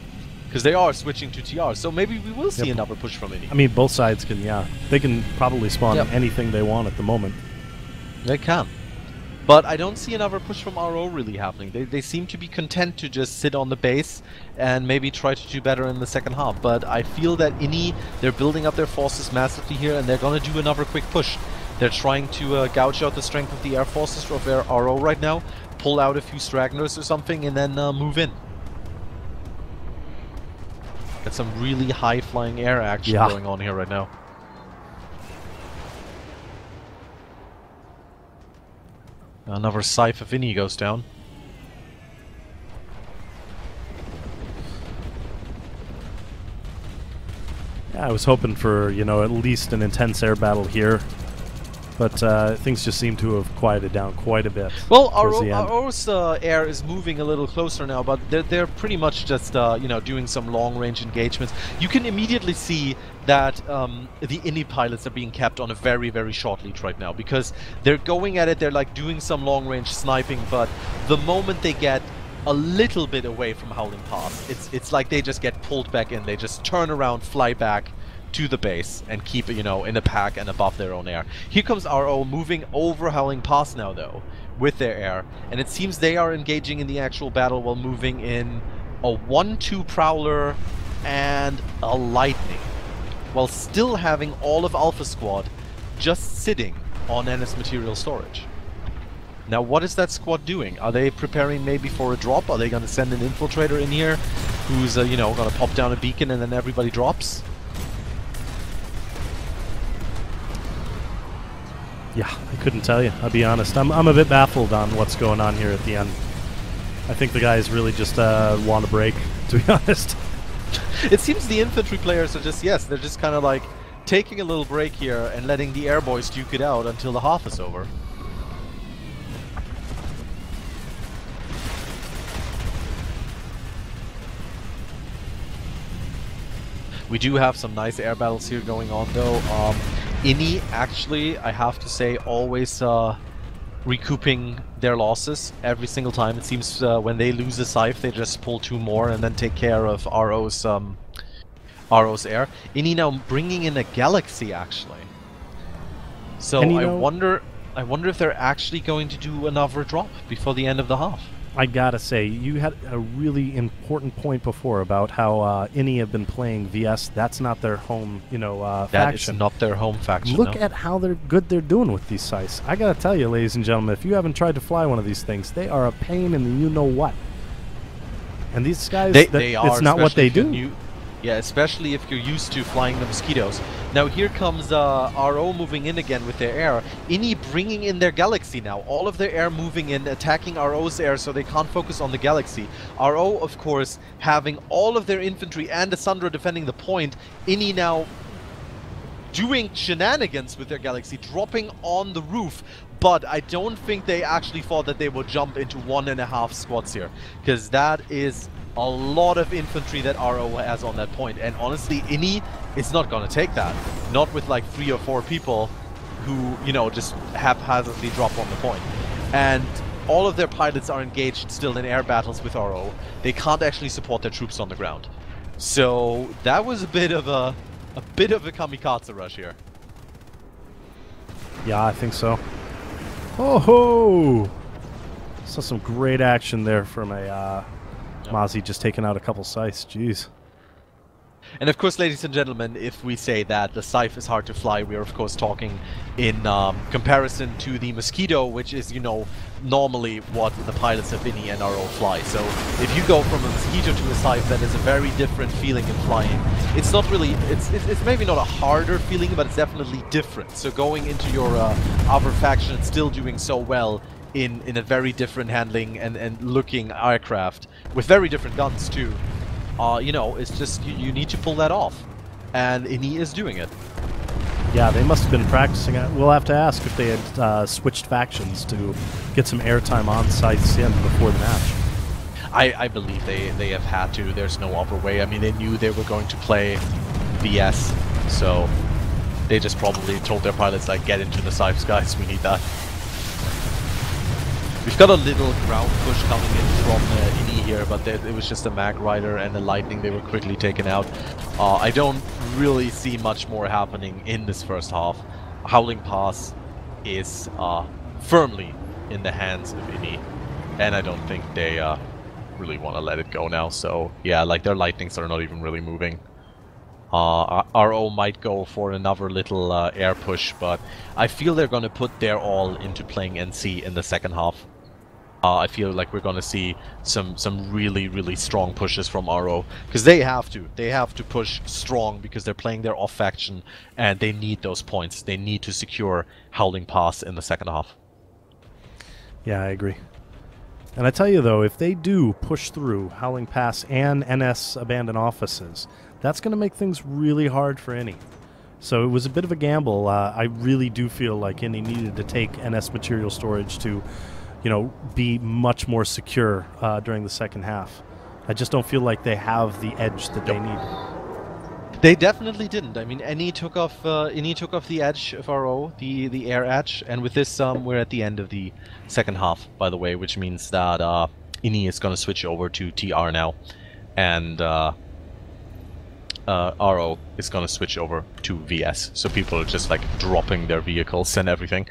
because they are switching to TR. So maybe we will see another push from Ini. I mean, both sides can, they can probably spawn anything they want at the moment. They can. But I don't see another push from RO really happening. They seem to be content to just sit on the base and maybe try to do better in the second half. But I feel that Ini, they're building up their forces massively here, and they're going to do another quick push. They're trying to gouge out the strength of the air forces of their RO right now, pull out a few stragglers or something, and then move in. Got some really high-flying air action going on here right now. Another Scythe of Ini goes down. Yeah, I was hoping for, at least an intense air battle here. But things just seem to have quieted down quite a bit. Well, RO's air is moving a little closer now, but they're pretty much just, doing some long-range engagements. You can immediately see that the Ini pilots are being kept on a very, very short leash right now, because they're going at it, they're like doing some long-range sniping, but the moment they get a little bit away from Howling Pass, it's like they just get pulled back in. They just turn around, fly back to the base and keep it, in a pack and above their own air. Here comes RO moving over Howling Pass now, though, with their air, and it seems they are engaging in the actual battle while moving in a 1-2 Prowler and a Lightning, while still having all of Alpha Squad just sitting on NS material storage. Now, what is that squad doing? Are they preparing maybe for a drop? Are they going to send an infiltrator in here who's, going to pop down a beacon and then everybody drops? Yeah, I couldn't tell you, I'll be honest. I'm a bit baffled on what's going on here at the end. I think the guys really just want a break, to be honest. It seems the infantry players are just, they're just kind of like taking a little break here and letting the air boys duke it out until the half is over. We do have some nice air battles here going on, though. Ini, actually, I have to say, always recouping their losses every single time. It seems when they lose a Scythe, they just pull 2 more and then take care of RO's air. Ini now bringing in a Galaxy, actually. So I wonder if they're actually going to do another drop before the end of the half. I gotta say, you had a really important point before about how Ini have been playing VS. That's not their home, faction. That is not their home faction. Look at how good they're doing with these Scythes. I gotta tell you, ladies and gentlemen, if you haven't tried to fly one of these things, they are a pain in the you-know-what. And these guys, it's not what they do. Yeah, especially if you're used to flying the Mosquitoes. Now here comes RO moving in again with their air. Ini bringing in their Galaxy now. All of their air moving in, attacking RO's air so they can't focus on the Galaxy. RO, of course, having all of their infantry and the Sundra defending the point. Ini now doing shenanigans with their Galaxy, dropping on the roof. But I don't think they actually thought that they would jump into 1.5 squads here, because that is a lot of infantry that RO has on that point. And honestly, Ini is not going to take that. Not with like 3 or 4 people who, just haphazardly drop on the point. And all of their pilots are engaged still in air battles with RO. They can't actually support their troops on the ground. So that was a bit of a kamikaze rush here. Yeah, I think so. Oh ho! Saw some great action there from a Mozzie just taking out a couple Scythes. Jeez. And of course, ladies and gentlemen, if we say that the Scythe is hard to fly, we are of course talking in comparison to the Mosquito, which is, normally what the pilots of Ini and RO fly. So if you go from a Mosquito to a Scythe, that is a very different feeling in flying. It's not really, it's maybe not a harder feeling, but it's definitely different. So going into your other faction and still doing so well in a very different handling and looking aircraft with very different guns too. It's just you need to pull that off, and Ini is doing it. Yeah, they must have been practicing it. We'll have to ask if they had switched factions to get some airtime on Scythes in before the match. I believe they have had to. There's no other way. I mean, they knew they were going to play VS, so they just probably told their pilots, like, get into the Scythes, guys, we need that. We've got a little ground push coming in from Ini here, but it was just a Mag Rider and a Lightning. They were quickly taken out. I don't really see much more happening in this first half. Howling Pass is firmly in the hands of Ini, and I don't think they really want to let it go now. So yeah, like their Lightnings are not even really moving. RO might go for another little air push, but I feel they're going to put their all into playing NC in the second half. I feel like we're going to see some really, really strong pushes from RO, because they have to push strong because they're playing their off faction and they need those points. They need to secure Howling Pass in the second half. Yeah, I agree. And I tell you though, if they do push through Howling Pass and NS Abandoned Offices, that's going to make things really hard for Ini. So it was a bit of a gamble. I really do feel like Ini needed to take NS material storage to, you know, be much more secure during the second half. I just don't feel like they have the edge that they need. They definitely didn't. I mean, Ini took off the edge of RO, the air edge, and with this we're at the end of the second half, by the way, which means that Ini is going to switch over to TR now, and RO is going to switch over to VS. So people are just like dropping their vehicles and everything.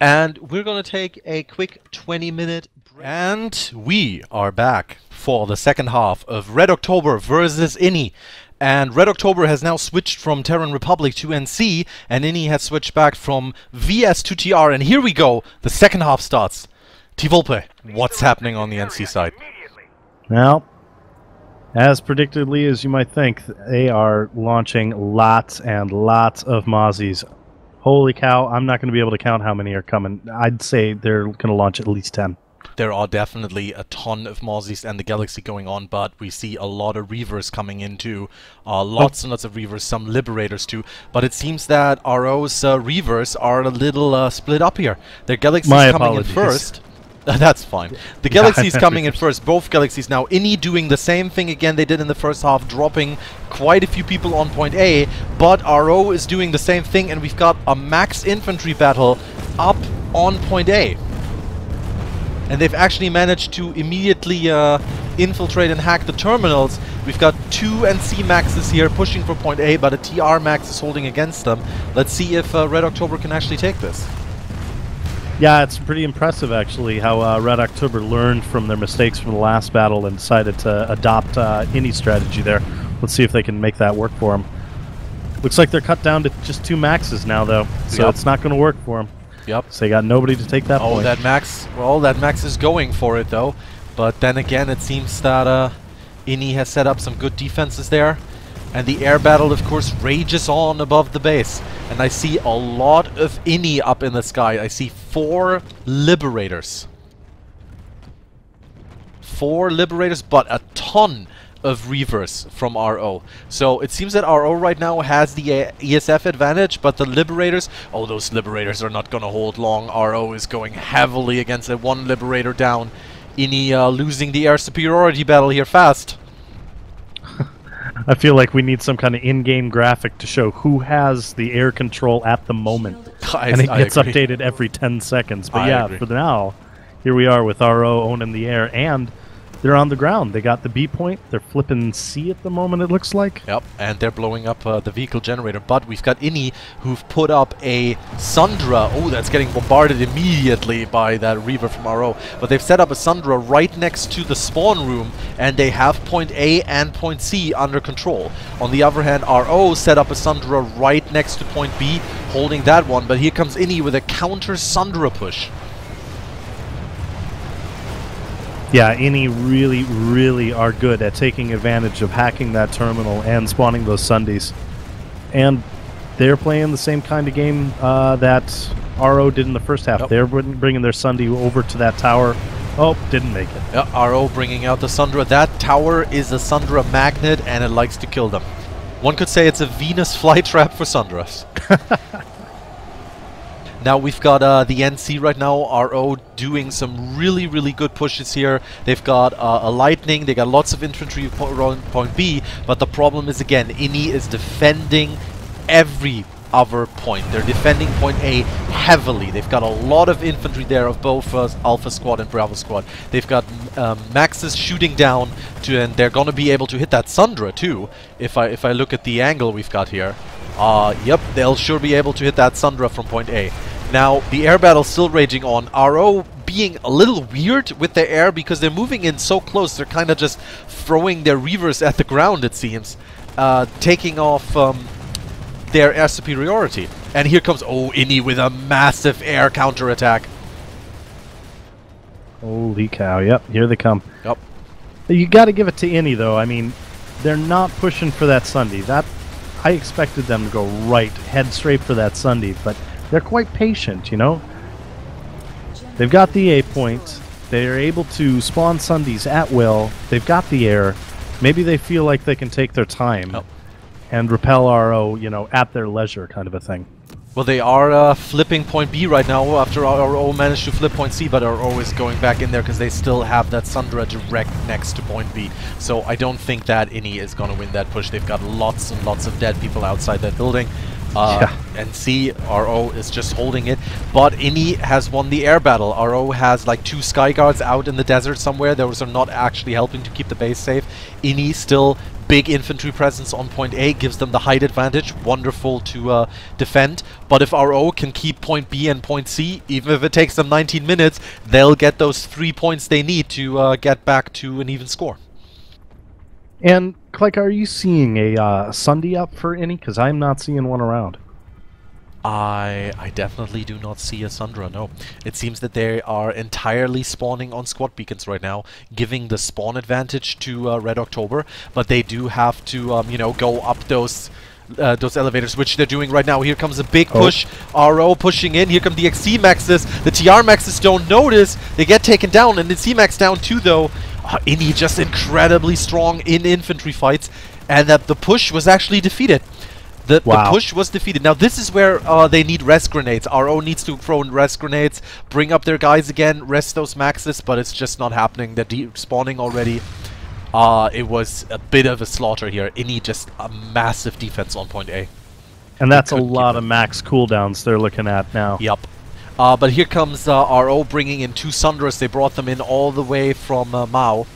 And we're going to take a quick 20-minute break. And we are back for the second half of Red October versus Ini. And Red October has now switched from Terran Republic to NC, and Ini has switched back from VS to TR. And here we go. The second half starts. T-Volpe, what's happening on the NC side? Well, as predictably as you might think, they are launching lots and lots of Mozzies. Holy cow, I'm not going to be able to count how many are coming. I'd say they're going to launch at least 10. There are definitely a ton of Mozzies and the Galaxy going on, but we see a lot of Reavers coming in too. Lots and lots of Reavers, some Liberators too. But it seems that RO's Reavers are a little split up here. Their Galaxy's coming in first. That's fine. The Galaxy's coming in first. Both Galaxies now. Ini doing the same thing again they did in the first half, dropping quite a few people on point A. But RO is doing the same thing, and we've got a max infantry battle up on point A. And they've actually managed to immediately infiltrate and hack the terminals. We've got two NC maxes here pushing for point A, but a TR max is holding against them. Let's see if Red October can actually take this. Yeah, it's pretty impressive, actually, how Red October learned from their mistakes from the last battle and decided to adopt Ini strategy there. Let's see if they can make that work for them. Looks like they're cut down to just 2 maxes now, though, so it's not going to work for them. Yep. So they got nobody to take that point. That max, well, that max is going for it, though. But then again, it seems that Ini has set up some good defenses there. And the air battle, of course, rages on above the base. And I see a lot of Ini up in the sky. I see 4 Liberators. 4 Liberators, but a ton of Reavers from RO. So it seems that RO right now has the ESF advantage, but the Liberators... Oh, those Liberators are not going to hold long. RO is going heavily against it. 1 Liberator down. Ini losing the air superiority battle here fast. I feel like we need some kind of in-game graphic to show who has the air control at the moment. And it gets updated every 10 seconds. But yeah, for now, here we are with RO owning the air, and they're on the ground. They got the B point. They're flipping C at the moment, it looks like. Yep, and they're blowing up the vehicle generator. But we've got Ini, who've put up a Sundra. Oh, that's getting bombarded immediately by that Reaver from RO. But they've set up a Sundra right next to the spawn room, and they have point A and point C under control. On the other hand, RO set up a Sundra right next to point B, holding that one. But here comes Ini with a counter Sundra push. Yeah, Ini really are good at taking advantage of hacking that terminal and spawning those Sundies. And they're playing the same kind of game that RO did in the first half. Yep. They're bringing their Sundie over to that tower. Oh, didn't make it. Yeah, RO bringing out the Sundra. That tower is a Sundra magnet, and it likes to kill them. One could say it's a Venus flytrap for Sundras. Now we've got the NC right now, RO doing some really good pushes here. They've got a Lightning, they got lots of infantry around point B, but the problem is, again, Ini is defending every other point. They're defending point A heavily. They've got a lot of infantry there of both Alpha Squad and Bravo Squad. They've got Maxes shooting down to, and they're gonna be able to hit that Sundra too. If I look at the angle we've got here, yep, they'll sure be able to hit that Sundra from point A. Now the air battle's still raging on. RO being a little weird with the air because they're moving in so close. They're kind of just throwing their reavers at the ground, it seems, taking off their air superiority. And here comes Inni with a massive air counterattack. Holy cow! Yep, here they come. Yep. You got to give it to Inni though. I mean, they're not pushing for that Sunday. That I expected them to go right, head straight for that Sunday, but they're quite patient, you know. They've got the A point. They're able to spawn Sundays at will. They've got the air. Maybe they feel like they can take their time and repel RO, you know, at their leisure, kind of a thing. Well, they are flipping point B right now after RO managed to flip point C, but RO is going back in there because they still have that Sundra direct next to point B. So I don't think that Inni is going to win that push. They've got lots and lots of dead people outside that building. And C, RO is just holding it, but Inni has won the air battle. RO has like 2 Sky Guards out in the desert somewhere. Those are not actually helping to keep the base safe. Inni still big infantry presence on point A, gives them the height advantage. Wonderful to defend, but if RO can keep point B and point C, even if it takes them 19 minutes, they'll get those 3 points they need to get back to an even score. And Klyka, are you seeing a Sunday up for Inni? Because I'm not seeing one around. I definitely do not see a Sundra, no. It seems that they are entirely spawning on squad beacons right now, giving the spawn advantage to Red October, but they do have to, you know, go up those elevators, which they're doing right now. Here comes a big push. RO pushing in. Here come the XC Maxes. The TR Maxes don't notice. They get taken down, and the C Max down too, though. Inni just incredibly strong in infantry fights, and that the push was actually defeated. The push was defeated. Now this is where they need rest grenades. RO needs to throw in rest grenades, bring up their guys again, rest those Maxes, but it's just not happening. They're spawning already. It was a bit of a slaughter here. Inni just a massive defense on point A. And that's a lot of max cooldowns they're looking at now. Yep. But here comes RO bringing in 2 Sundras. They brought them in all the way from Mao.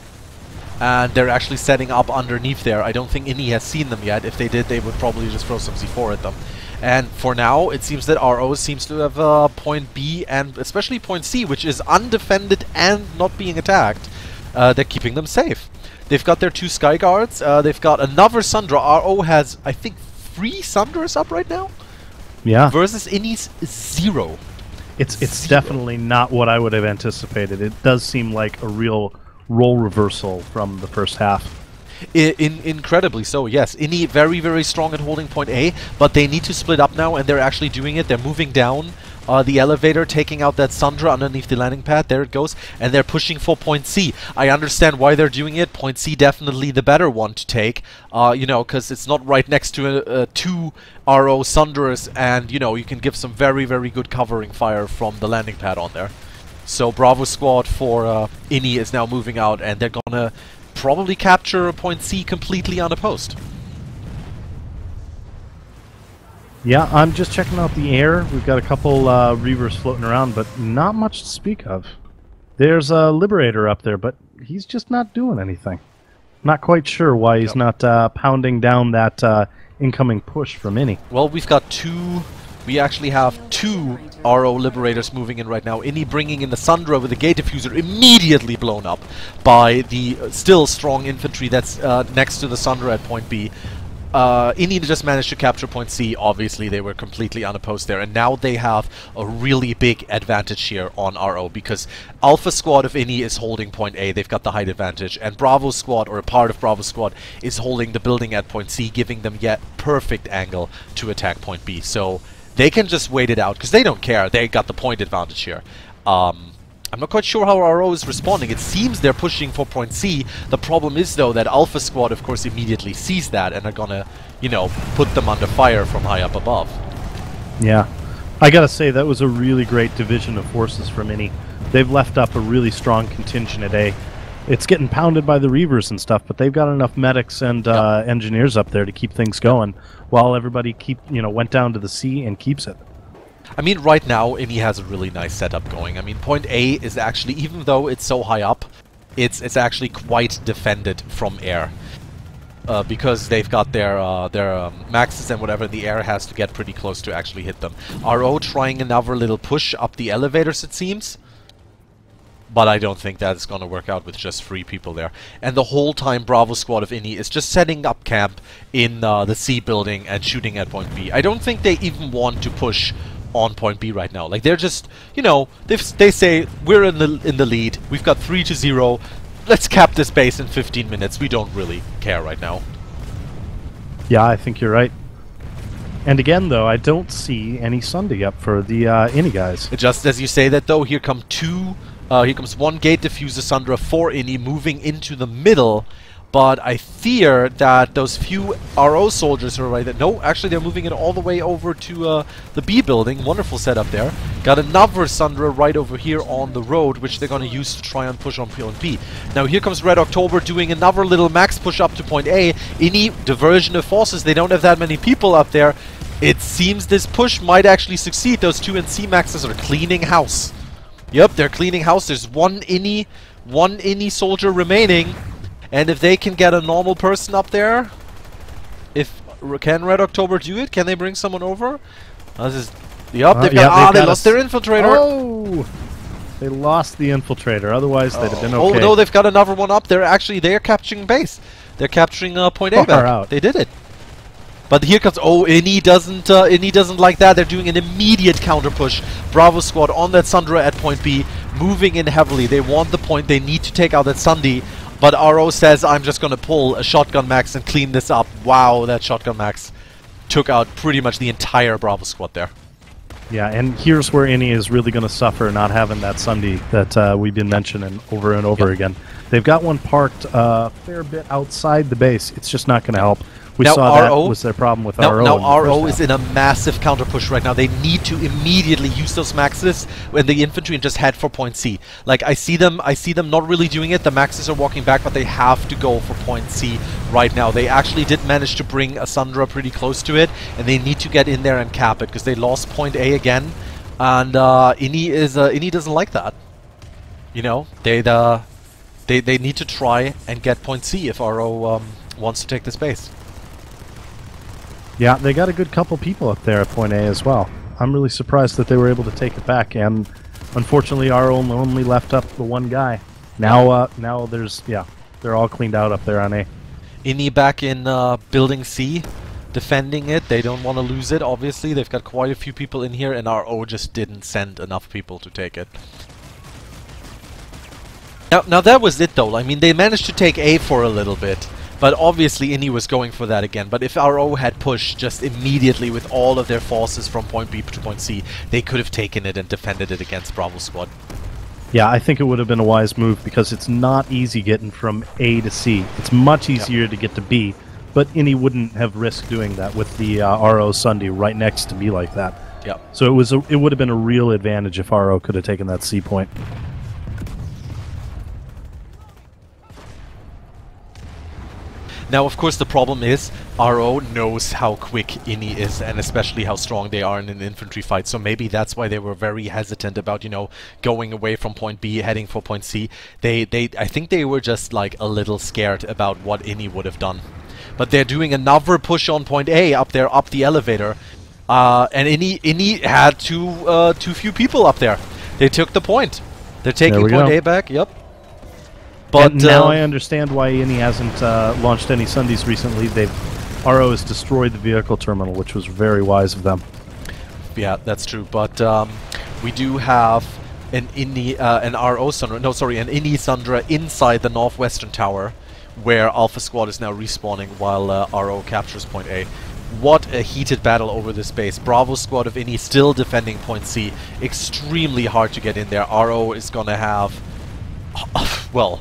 And they're actually setting up underneath there. I don't think Inni has seen them yet. If they did, they would probably just throw some C4 at them. And for now, it seems that RO seems to have point B and especially point C, which is undefended and not being attacked. They're keeping them safe. They've got their 2 Sky Guards. They've got another Sundra. RO has, I think, 3 Sundras up right now. Yeah. Versus Inni's 0. It's definitely not what I would have anticipated. It does seem like a real role reversal from the first half. Incredibly so, yes. Inni very, very strong at holding point A, but they need to split up now, and they're actually doing it. They're moving down the elevator, taking out that Sundra underneath the landing pad. There it goes. And they're pushing for point C. I understand why they're doing it. Point C definitely the better one to take, you know, because it's not right next to 2 RO Sundras, and, you know, you can give some very, very good covering fire from the landing pad on there. So Bravo Squad for Inni is now moving out, and they're gonna probably capture point C completely unopposed. Yeah, I'm just checking out the air. We've got a couple Reavers floating around, but not much to speak of. There's a Liberator up there, but he's just not doing anything. Not quite sure why he's not pounding down that incoming push from Inni. Well, we've got 2... We actually have 2 RO Liberators moving in right now. Inni bringing in the Sundra with the Gate Diffuser, immediately blown up by the still strong infantry that's next to the Sundra at point B. Inni just managed to capture point C. Obviously, they were completely unopposed there, and now they have a really big advantage here on RO, because Alpha Squad of Inni is holding point A. They've got the height advantage, and Bravo Squad, or a part of Bravo Squad, is holding the building at point C, giving them yet perfect angle to attack point B. So they can just wait it out, because they don't care. They got the point advantage here. I'm not quite sure how RO is responding. It seems they're pushing for point C. The problem is, though, that Alpha Squad, of course, immediately sees that and are gonna, you know, put them under fire from high up above. Yeah. I gotta say, that was a really great division of forces from Inni. They've left up a really strong contingent at A. It's getting pounded by the Reavers and stuff, but they've got enough medics and engineers up there to keep things going, while everybody went down to the sea and keeps it. I mean, right now, Inni has a really nice setup going. I mean, point A is actually, even though it's so high up, it's actually quite defended from air. Because they've got their maxes and whatever, the air has to get pretty close to actually hit them. RO trying another little push up the elevators, it seems. But I don't think that's gonna work out with just 3 people there. And the whole time Bravo squad of Inni is just setting up camp in the C building and shooting at point B. I don't think they even want to push on point B right now. Like, they're just, you know, they say, we're in the lead, we've got 3-0, let's cap this base in 15 minutes, we don't really care right now. Yeah, I think you're right. And again, though, I don't see any Sunday up for the Inni guys. Just as you say that, though, here come here comes 1 gate diffuser Sundra for Inni moving into the middle. But I fear that those few RO soldiers are right there. No, actually they're moving it all the way over to the B building. Wonderful setup there. Got another Sundra right over here on the road, which they're going to use to try and push on point B. Now here comes Red October doing another little max push up to point A. Inni, diversion of forces. They don't have that many people up there. It seems this push might actually succeed. Those 2 NC maxes are cleaning house. Yep, they're cleaning house. There's one Inni soldier remaining. And if they can get a normal person up there, can Red October do it? Can they bring someone over? They lost their infiltrator. Oh, they lost the infiltrator. Otherwise, they'd have been okay. Oh no, they've got another one up. They're capturing base. They're capturing point A back. Out. They did it. But here comes Inni doesn't like that. They're doing an immediate counter push. Bravo squad on that Sundra at point B, moving in heavily. They want the point. They need to take out that Sunday. But RO says, I'm just gonna pull a shotgun max and clean this up. Wow, that shotgun max took out pretty much the entire Bravo squad there. Yeah, and here's where Inni is really gonna suffer not having that Sunday that we've been mentioning over and over again. They've got one parked a fair bit outside the base. It's just not gonna help. We saw that was their problem with RO. Now RO is in a massive counter push right now. They need to immediately use those maxes when the infantry and just head for point C. Like, I see them not really doing it. The maxes are walking back, but they have to go for point C right now. They actually did manage to bring a Sundra pretty close to it, and they need to get in there and cap it because they lost point A again. And Inni doesn't like that. You know, they need to try and get point C if RO wants to take the space. Yeah, they got a good couple people up there at point A as well. I'm really surprised that they were able to take it back, and unfortunately RO only left up the 1 guy. Now they're all cleaned out up there on A. Inni back in building C, defending it. They don't want to lose it, obviously. They've got quite a few people in here, and RO just didn't send enough people to take it. Now that was it, though. I mean, they managed to take A for a little bit. But obviously Inni was going for that again. But if RO had pushed just immediately with all of their forces from point B to point C, they could have taken it and defended it against Bravo squad. Yeah, I think it would have been a wise move because it's not easy getting from A to C. It's much easier to get to B, but Inni wouldn't have risked doing that with the RO Sunday right next to B like that. Yeah. So it would have been a real advantage if RO could have taken that C point. Now, of course, the problem is RO knows how quick Inni is, and especially how strong they are in an infantry fight. So maybe that's why they were very hesitant about, you know, going away from point B, heading for point C. I think they were just like a little scared about what Inni would have done. But they're doing another push on point A up there, up the elevator, and Inni had too few people up there. They took the point. They're taking point A back. Yep. But now I understand why Inni hasn't launched any Sundays recently. RO has destroyed the vehicle terminal, which was very wise of them. Yeah, that's true. But we do have an Inni, an Sundra inside the northwestern tower, where Alpha Squad is now respawning while RO captures point A. What a heated battle over this base. Bravo Squad of Inni still defending point C. Extremely hard to get in there. RO is gonna have... well,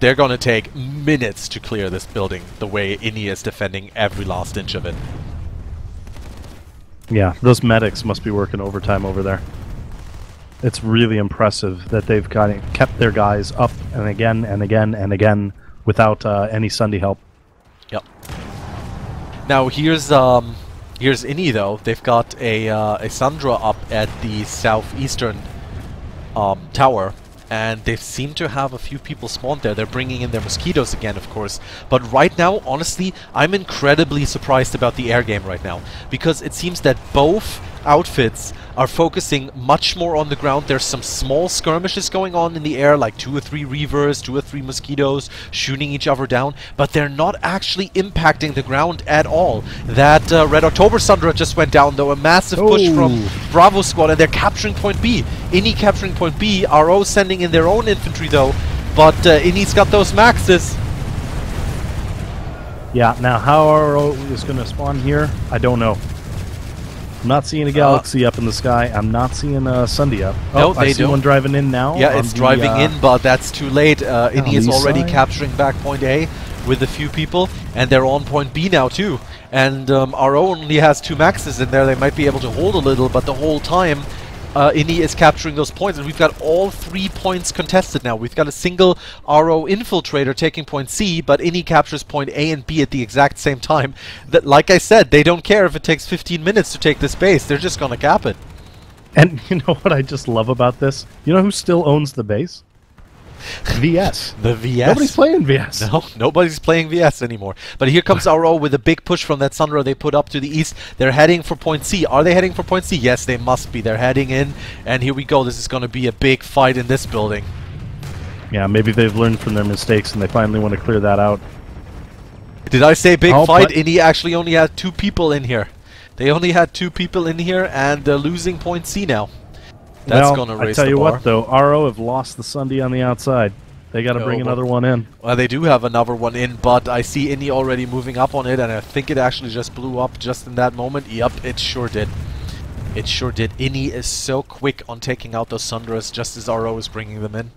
they're gonna take minutes to clear this building, the way Inni is defending every last inch of it. Yeah, those medics must be working overtime over there. It's really impressive that they've kept their guys up and again and again and again without any Sunday help. Yep. Now here's Ini though. They've got a Sandra up at the southeastern tower, and they seem to have a few people spawned there. They're bringing in their mosquitoes again, of course. But right now, honestly, I'm incredibly surprised about the air game right now, because it seems that both outfits are focusing much more on the ground. There's some small skirmishes going on in the air, like 2 or 3 Reavers, 2 or 3 mosquitoes shooting each other down, but they're not actually impacting the ground at all. That Red October Sundra just went down, though, a massive push from Bravo Squad, and they're capturing point B. Ini capturing point B, RO sending in their own infantry, though, but Ini's got those maxes. Yeah, now how RO is going to spawn here, I don't know. I'm not seeing a Galaxy up in the sky. I'm not seeing a Sunday up. No, I see one driving in now. Yeah, it's driving in, but that's too late. Ini is already capturing back point A with a few people, and they're on point B now too. And RO only has 2 maxes in there. They might be able to hold a little, but the whole time Ini is capturing those points, and we've got all 3 points contested now. We've got a single RO infiltrator taking point C, but Ini captures point A and B at the exact same time. That, like I said, they don't care if it takes 15 minutes to take this base. They're just gonna cap it. And you know what I just love about this? You know who still owns the base? VS. The VS. Nobody's playing VS. No, nobody's playing VS anymore. But here comes RO with a big push from that Sundra they put up to the east. They're heading for point C. Are they heading for point C? Yes, they must be. They're heading in, and here we go. This is going to be a big fight in this building. Yeah, maybe they've learned from their mistakes and they finally want to clear that out. Did I say big fight? Ini actually only had 2 people in here. They only had 2 people in here, and they're losing point C now. That's going to raise the bar. I tell you what, though, RO have lost the Sunday on the outside. They got to bring another one in. Well, they do have another one in, but I see Ini already moving up on it, and I think it actually just blew up just in that moment. Yep, it sure did. It sure did. Ini is so quick on taking out those Sundras just as RO is bringing them in.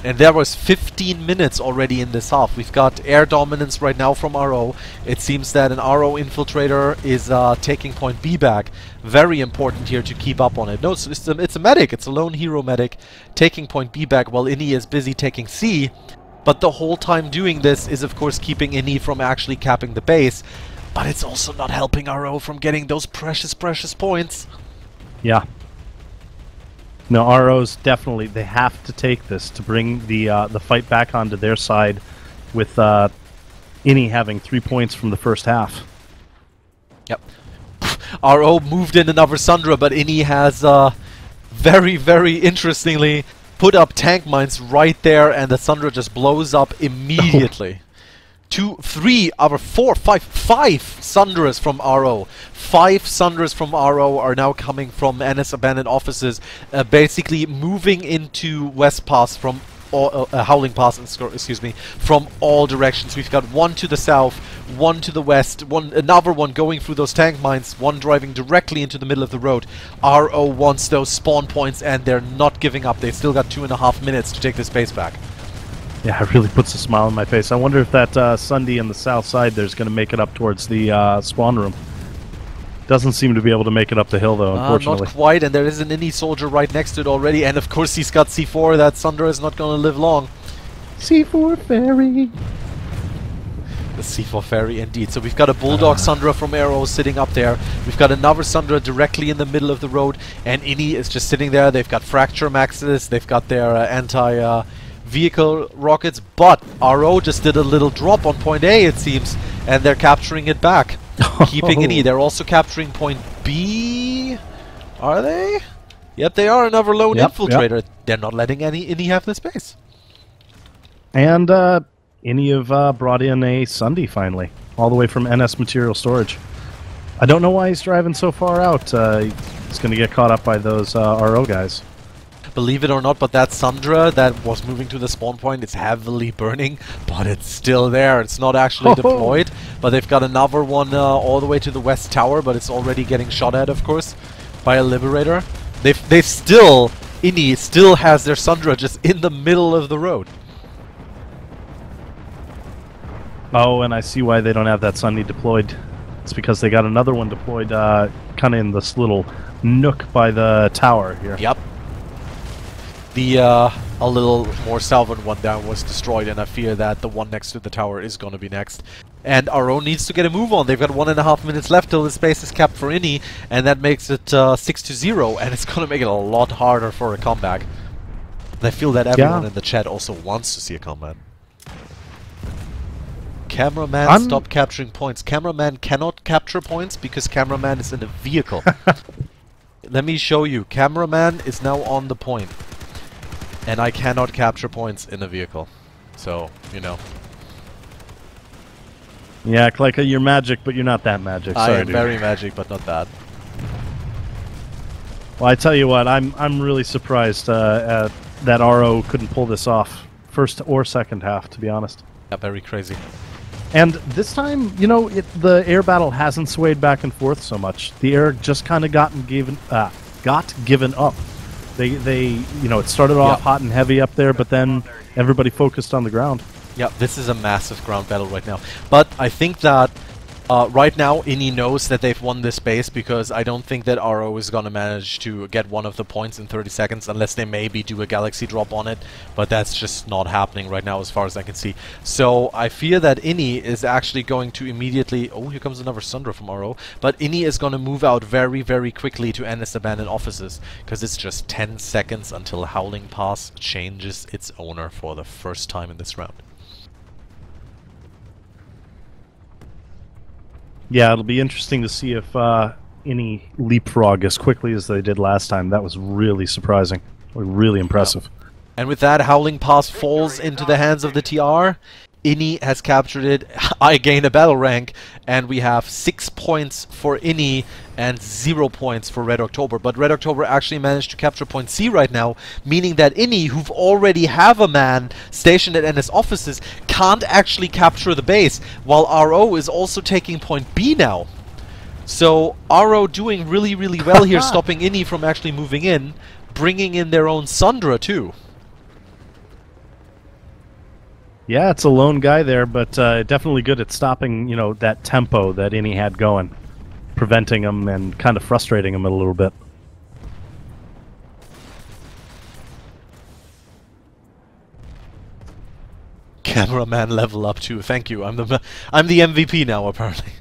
And there was 15 minutes already in this half. We've got air dominance right now from RO. It seems that an RO infiltrator is taking point B back. Very important here to keep up on it. No, it's a medic. It's a lone hero medic taking point B back while Ini is busy taking C. But the whole time doing this is, of course, keeping Ini from actually capping the base. But it's also not helping RO from getting those precious, precious points. Yeah. No, ROs definitely, they have to take this to bring the fight back onto their side with Ini having 3 points from the first half. Yep. RO moved in another Sundra, but Ini has very, very interestingly put up tank mines right there, and the Sundra just blows up immediately. 2, 3, 4, 5 Sundras from RO. 5 Sundras from RO are now coming from NS abandoned offices, basically moving into West Pass from Howling Pass, excuse me, from all directions. We've got 1 to the south, 1 to the west, another one going through those tank mines, 1 driving directly into the middle of the road. RO wants those spawn points, and they're not giving up. They've still got 2.5 minutes to take this base back. Yeah, it really puts a smile on my face. I wonder if that Sunday on the south side there's going to make it up towards the spawn room. Doesn't seem to be able to make it up the hill, though, unfortunately. Not quite, and there is an Ini soldier right next to it already, and of course he's got C4. That Sundra is not going to live long. C4 ferry. The C4 ferry, indeed. So we've got a Bulldog Sundra from Arrow sitting up there. We've got another Sundra directly in the middle of the road, and Ini is just sitting there. They've got Fracture Maxes, they've got their anti-vehicle rockets, but RO just did a little drop on point A, it seems, and they're capturing it back. Keeping Ini. They're also capturing point B. Are they? Yep, they are. Another lone infiltrator. Yep. They're not letting Ini have the space. And Ini have brought in a Sunday finally, all the way from NS Material Storage. I don't know why he's driving so far out. He's going to get caught up by those RO guys. Believe it or not, but that Sundra that was moving to the spawn point is heavily burning, but it's still there. It's not actually deployed, but they've got another one all the way to the west tower, but it's already getting shot at, of course, by a Liberator. They've still, Ini still has their Sundra just in the middle of the road. Oh, and I see why they don't have that Sunday deployed. It's because they got another one deployed kind of in this little nook by the tower here. Yep. The a little more southern one down was destroyed, and I fear that the one next to the tower is going to be next. And RO needs to get a move on. They've got 1.5 minutes left till the space is capped for Inni, and that makes it 6-0, and it's going to make it a lot harder for a comeback. And I feel that everyone in the chat also wants to see a comeback. Cameraman, stop capturing points. Cameraman cannot capture points because cameraman is in a vehicle. Let me show you. Cameraman is now on the point. And I cannot capture points in a vehicle. So, you know. Yeah, Klyka, you're magic, but you're not that magic. Sorry, I am very magic, but not that. Well, I tell you what, I'm really surprised that RO couldn't pull this off first or second half, to be honest. Yeah, very crazy. And this time, you know, the air battle hasn't swayed back and forth so much. The air just kind of got given up. They you know, it started off hot and heavy up there, but then everybody focused on the ground. Yeah, this is a massive ground battle right now. But I think that right now Inni knows that they've won this base, because I don't think that RO is going to manage to get one of the points in 30 seconds unless they maybe do a galaxy drop on it. But that's just not happening right now as far as I can see. So I fear that Inni is actually going to immediately... Oh, here comes another Sundra from RO. But Inni is going to move out very, very quickly to NS abandoned offices, because it's just 10 seconds until Howling Pass changes its owner for the first time in this round. Yeah, it'll be interesting to see if any leapfrog as quickly as they did last time. That was really surprising. Really impressive. Yeah. And with that, Howling Pass falls into the hands of the TR. Inni has captured it. I gain a battle rank, and we have 6 points for Inni and 0 points for Red October. But Red October actually managed to capture point C right now, meaning that Inni, who already have a man stationed at NS offices, can't actually capture the base, while RO is also taking point B now. So RO doing really, really well here, stopping Inni from actually moving in, bringing in their own Sundra too. Yeah, it's a lone guy there, but definitely good at stopping, you know, that tempo that Inni had going, preventing him and kind of frustrating him a little bit. Cameraman level up too. Thank you. I'm the MVP now, apparently.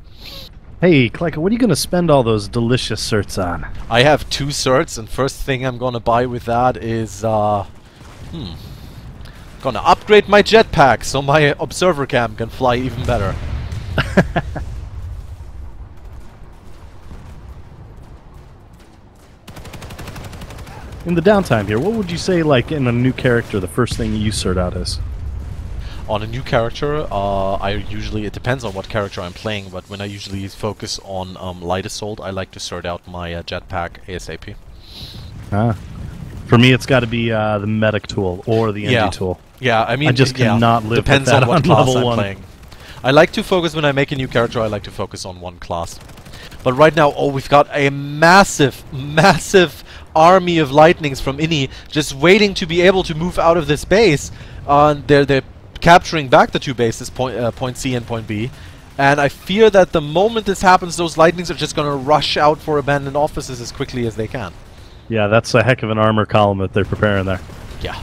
Hey, Klyka, what are you going to spend all those delicious certs on? I have 2 certs, and first thing I'm going to buy with that is gonna upgrade my jetpack so my observer cam can fly even better. In the downtime here, what would you say, like, in a new character, the first thing you cert out is? On a new character, I usually... It depends on what character I'm playing, but when I usually focus on light assault, I like to cert out my jetpack ASAP. Ah. For me, it's got to be the medic tool or the ND tool. Yeah, I mean, I just cannot live depends with that on what class I'm 1. playing. I like to focus, when I make a new character, I like to focus on one class. But right now, oh, we've got a massive, massive army of lightnings from Inni just waiting to be able to move out of this base. They're capturing back the 2 bases, point C and point B. And I fear that the moment this happens, those lightnings are just going to rush out for abandoned offices as quickly as they can. Yeah, that's a heck of an armor column that they're preparing there. Yeah.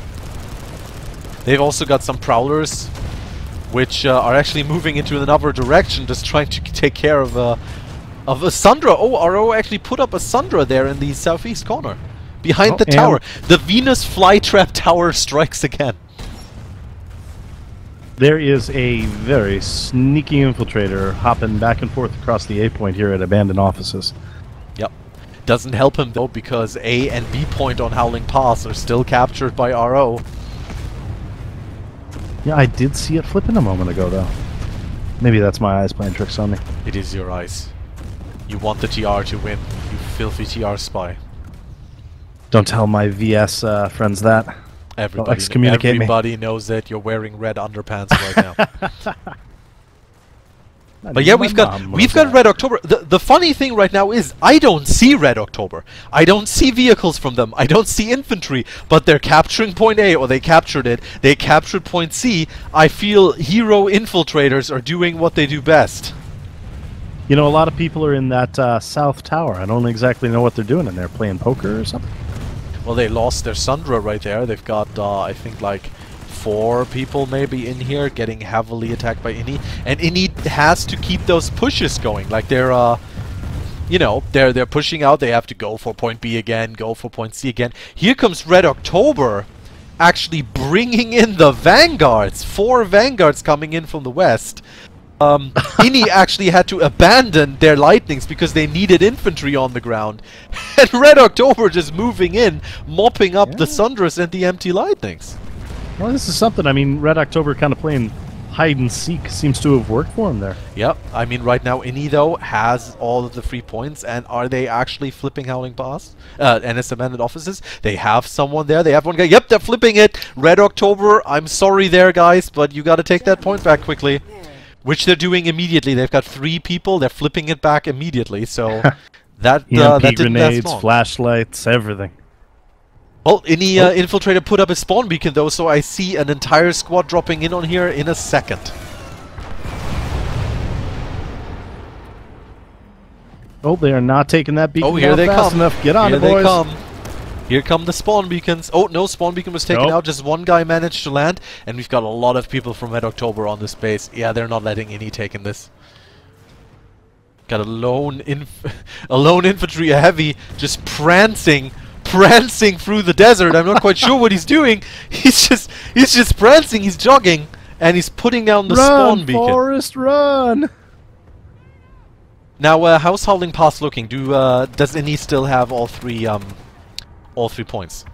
They've also got some prowlers, which are actually moving into another direction, just trying to take care of a Sundra. Oh, RO actually put up a Sundra there in the southeast corner, behind the tower. The Venus flytrap tower strikes again. There is a very sneaky infiltrator hopping back and forth across the A point here at abandoned offices. Yep. Doesn't help him though, because A and B point on Howling Pass are still captured by RO. Yeah, I did see it flipping a moment ago, though. Maybe that's my eyes playing tricks on me. It is your eyes. You want the TR to win, you filthy TR spy. Don't tell my VS friends that. Everybody knows that you're wearing red underpants right now. But yeah, we've got Red October. The funny thing right now is I don't see Red October. I don't see vehicles from them. I don't see infantry. But they're capturing point A, or they captured it. They captured point C. I feel hero infiltrators are doing what they do best. You know, a lot of people are in that south tower. I don't exactly know what they're doing in there, playing poker or something. Well, they lost their Sundra right there. They've got, I think, like 4 people maybe in here getting heavily attacked by Ini. And Ini has to keep those pushes going. Like, they're, you know, they're pushing out. They have to go for point B again, go for point C again. Here comes Red October actually bringing in the Vanguards. 4 Vanguards coming in from the west. Ini actually had to abandon their lightnings because they needed infantry on the ground. And Red October just moving in, mopping up the Sundras and the empty lightnings. Well, this is something. I mean, Red October kind of playing hide and seek seems to have worked for him there. Yep. I mean, right now, Ini, though, has all of the free points. And are they actually flipping Howling Pass? NS Abandoned Offices? They have someone there. They have one guy. Yep, they're flipping it. Red October, I'm sorry there, guys, but you got to take that point back quickly. Which they're doing immediately. They've got 3 people. They're flipping it back immediately. So that didn't grenades, last long. flashlights, everything. Well, Ini Infiltrator put up a spawn beacon though, so I see an entire squad dropping in on here in a second. Oh, they are not taking that beacon. Oh, here they fast come. Enough. Get on here it, boys. They come. Here come the spawn beacons. Oh, no spawn beacon was taken out. Just one guy managed to land. And we've got a lot of people from Red October on this base. Yeah, they're not letting Ini take in this. Got a lone infantry, a heavy, just prancing through the desert. I'm not quite sure what he's doing. He's just prancing. He's jogging. And he's putting down the spawn beacon. Run, Forrest, run! Now, how's Howling Pass looking? Does Ini still have all 3 points?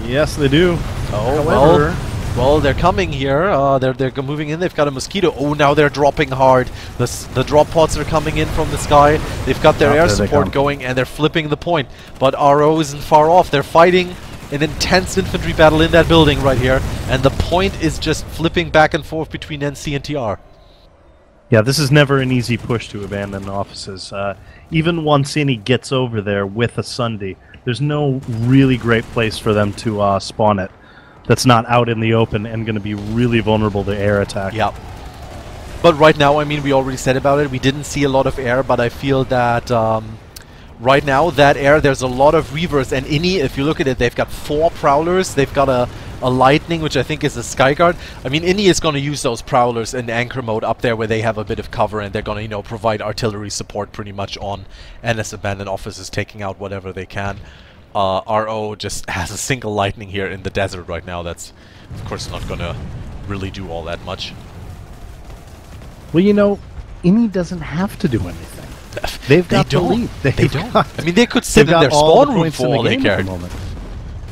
Yes, they do. Oh, however, well, they're coming here. They're moving in. They've got a mosquito. Oh, now they're dropping hard. The drop pods are coming in from the sky. They've got their air support going, and they're flipping the point. But RO isn't far off. They're fighting an intense infantry battle in that building right here, and the point is just flipping back and forth between NC and TR. Yeah, this is never an easy push to abandon offices. Even once Ini gets over there with a Sunday, there's no really great place for them to spawn it that's not out in the open and going to be really vulnerable to air attack. Yeah. But right now, I mean, we already said about it, we didn't see a lot of air, but I feel that right now, that air, there's a lot of reavers, and Ini, if you look at it, they've got 4 prowlers, they've got a lightning, which I think is a skyguard. I mean, Ini is going to use those prowlers in anchor mode up there where they have a bit of cover, and they're going to, you know, provide artillery support pretty much on NS abandoned offices, taking out whatever they can. RO just has a single lightning here in the desert right now. That's, of course, not going to really do all that much. Well, you know, Ini doesn't have to do anything. They've got the lead. They don't. I mean, they could sit in their spawn room for all they cared.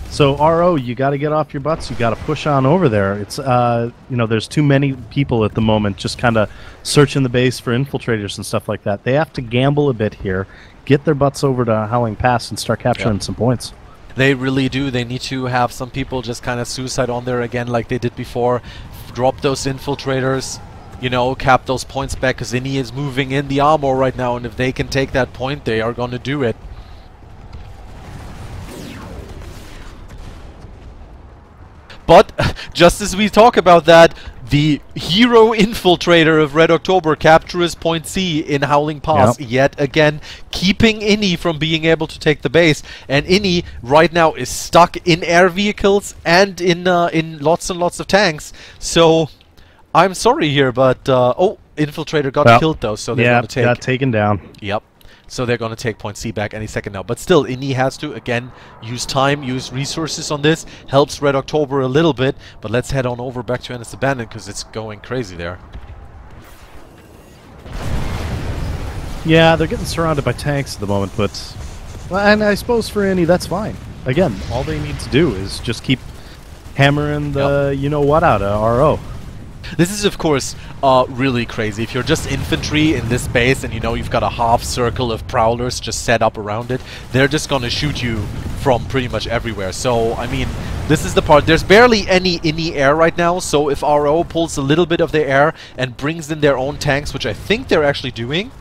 So RO, you got to get off your butts. You got to push on over there. It's you know, there's too many people at the moment just kind of searching the base for infiltrators and stuff like that. They have to gamble a bit here, get their butts over to Howling Pass and start capturing some points. They really do. They need to have some people just kind of suicide on there again like they did before. Drop those infiltrators, you know, cap those points back, because Ini is moving in the armor right now, and if they can take that point, they are going to do it. But, just as we talk about that, the hero infiltrator of Red October captures point C in Howling Pass yet again, keeping Ini from being able to take the base. And Ini right now is stuck in air vehicles and in lots and lots of tanks. So, I'm sorry here, but oh, infiltrator got killed though, so they're going to take. Got taken down. Yep. So they're going to take point C back any second now. But still, Ini has to, again, use time, use resources on this. Helps Red October a little bit. But let's head on over back to NS Abandoned, because it's going crazy there. Yeah, they're getting surrounded by tanks at the moment, but... Well, and I suppose for Ini, that's fine. Again, all they need to do is just keep hammering the you-know-what out of RO. This is, of course, really crazy. If you're just infantry in this base and you know you've got a half circle of prowlers just set up around it, they're just going to shoot you from pretty much everywhere. So, I mean, this is the part. There's barely any Ini air right now, so if RO pulls a little bit of their air and brings in their own tanks, which I think they're actually doing,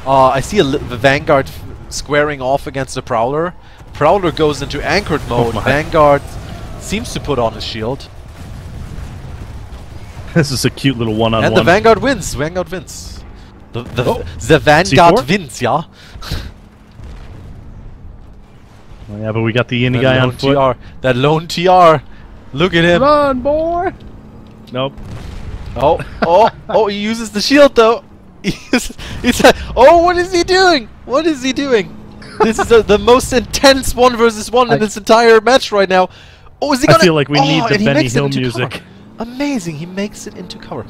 I see the Vanguard squaring off against the Prowler. Prowler goes into anchored mode. Vanguard seems to put on his shield. This is a cute little one-on-one. And the Vanguard wins. Vanguard wins. The Vanguard C4? wins, yeah? Oh, yeah, but we got the Indy guy on foot. TR. That lone TR. Look at him. Run, boy! Nope. Oh, he uses the shield though. He's like, oh, what is he doing? What is he doing? This is the most intense 1v1 in this entire match right now. Oh, is he gonna... I feel like we need the Benny Hill music. Cover. Amazing, he makes it into cover.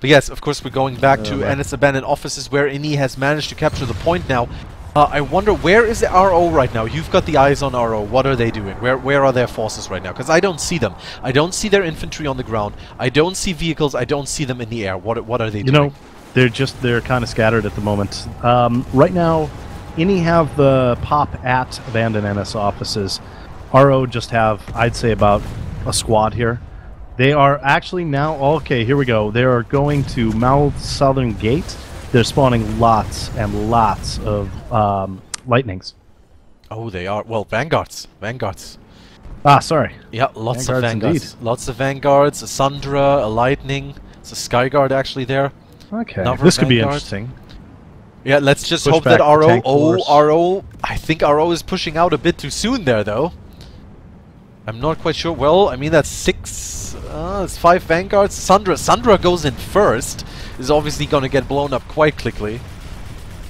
But yes, of course, we're going back to Ennis abandoned offices where Ini has managed to capture the point now. I wonder, where is the RO right now? You've got the eyes on RO. What are they doing? Where are their forces right now? Because I don't see them. I don't see their infantry on the ground. I don't see vehicles. I don't see them in the air. What are they doing? You know, they're kind of scattered at the moment. Right now, Ini have the pop at abandoned NS offices. RO just have, I'd say, about a squad here. They are actually now, okay, here we go. They are going to Mouth Southern Gate. They're spawning lots and lots of lightnings. Oh, they are. Well, Vanguards. Vanguards. Ah, sorry. Yeah, lots of Vanguards. Lots of Vanguards, a Sundra, a Lightning. It's a Skyguard actually there. Okay, this could be interesting. Yeah, let's just hope that RO... RO... I think RO is pushing out a bit too soon there, though. I'm not quite sure. Well, I mean, that's 6... it's 5 Vanguards. Sundra goes in first. Is obviously going to get blown up quite quickly.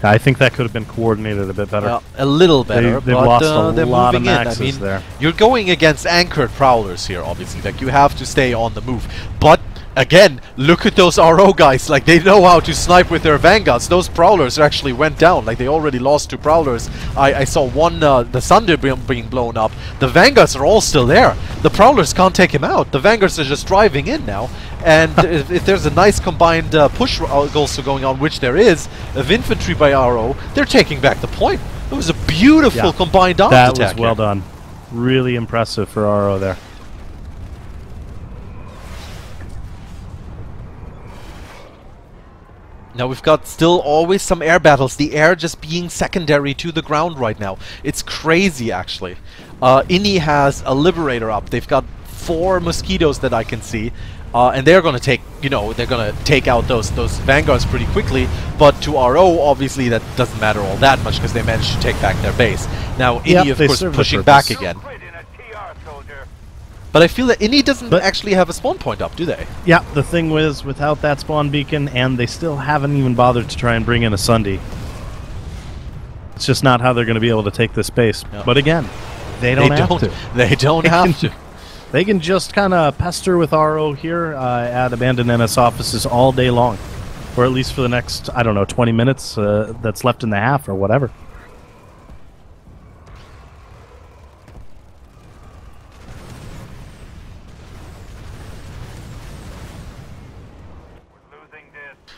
I think that could have been coordinated a bit better. A little better, they've lost a they're lot of moving maxes in. I mean, there. You're going against anchored prowlers here, obviously. Like, you have to stay on the move. But again, look at those RO guys. Like, they know how to snipe with their Vanguards. Those prowlers actually went down. Like, they already lost 2 prowlers. I saw one, the Sunder being blown up. The Vanguards are all still there. The prowlers can't take him out. The Vanguards are just driving in now. And if there's a nice combined push also going on, which there is, of infantry by RO, they're taking back the point. It was a beautiful combined arms attack. That was well done. Really impressive for RO there. Now we've got still always some air battles, the air just being secondary to the ground right now. It's crazy, actually. Ini has a Liberator up. They've got 4 Mosquitoes that I can see. And they're going to take, they're going to take out those Vanguards pretty quickly. But to RO, obviously, that doesn't matter all that much because they managed to take back their base. Now, Ini, of course, pushing back again. But I feel that Ini doesn't actually have a spawn point up, do they? Yeah, the thing was, without that spawn beacon, and they still haven't even bothered to try and bring in a Sunday. It's just not how they're going to be able to take this base. Yeah. But again, they don't have to. They don't have to. They can just kind of pester with RO here at abandoned NS offices all day long. Or at least for the next, I don't know, 20 minutes that's left in the half or whatever.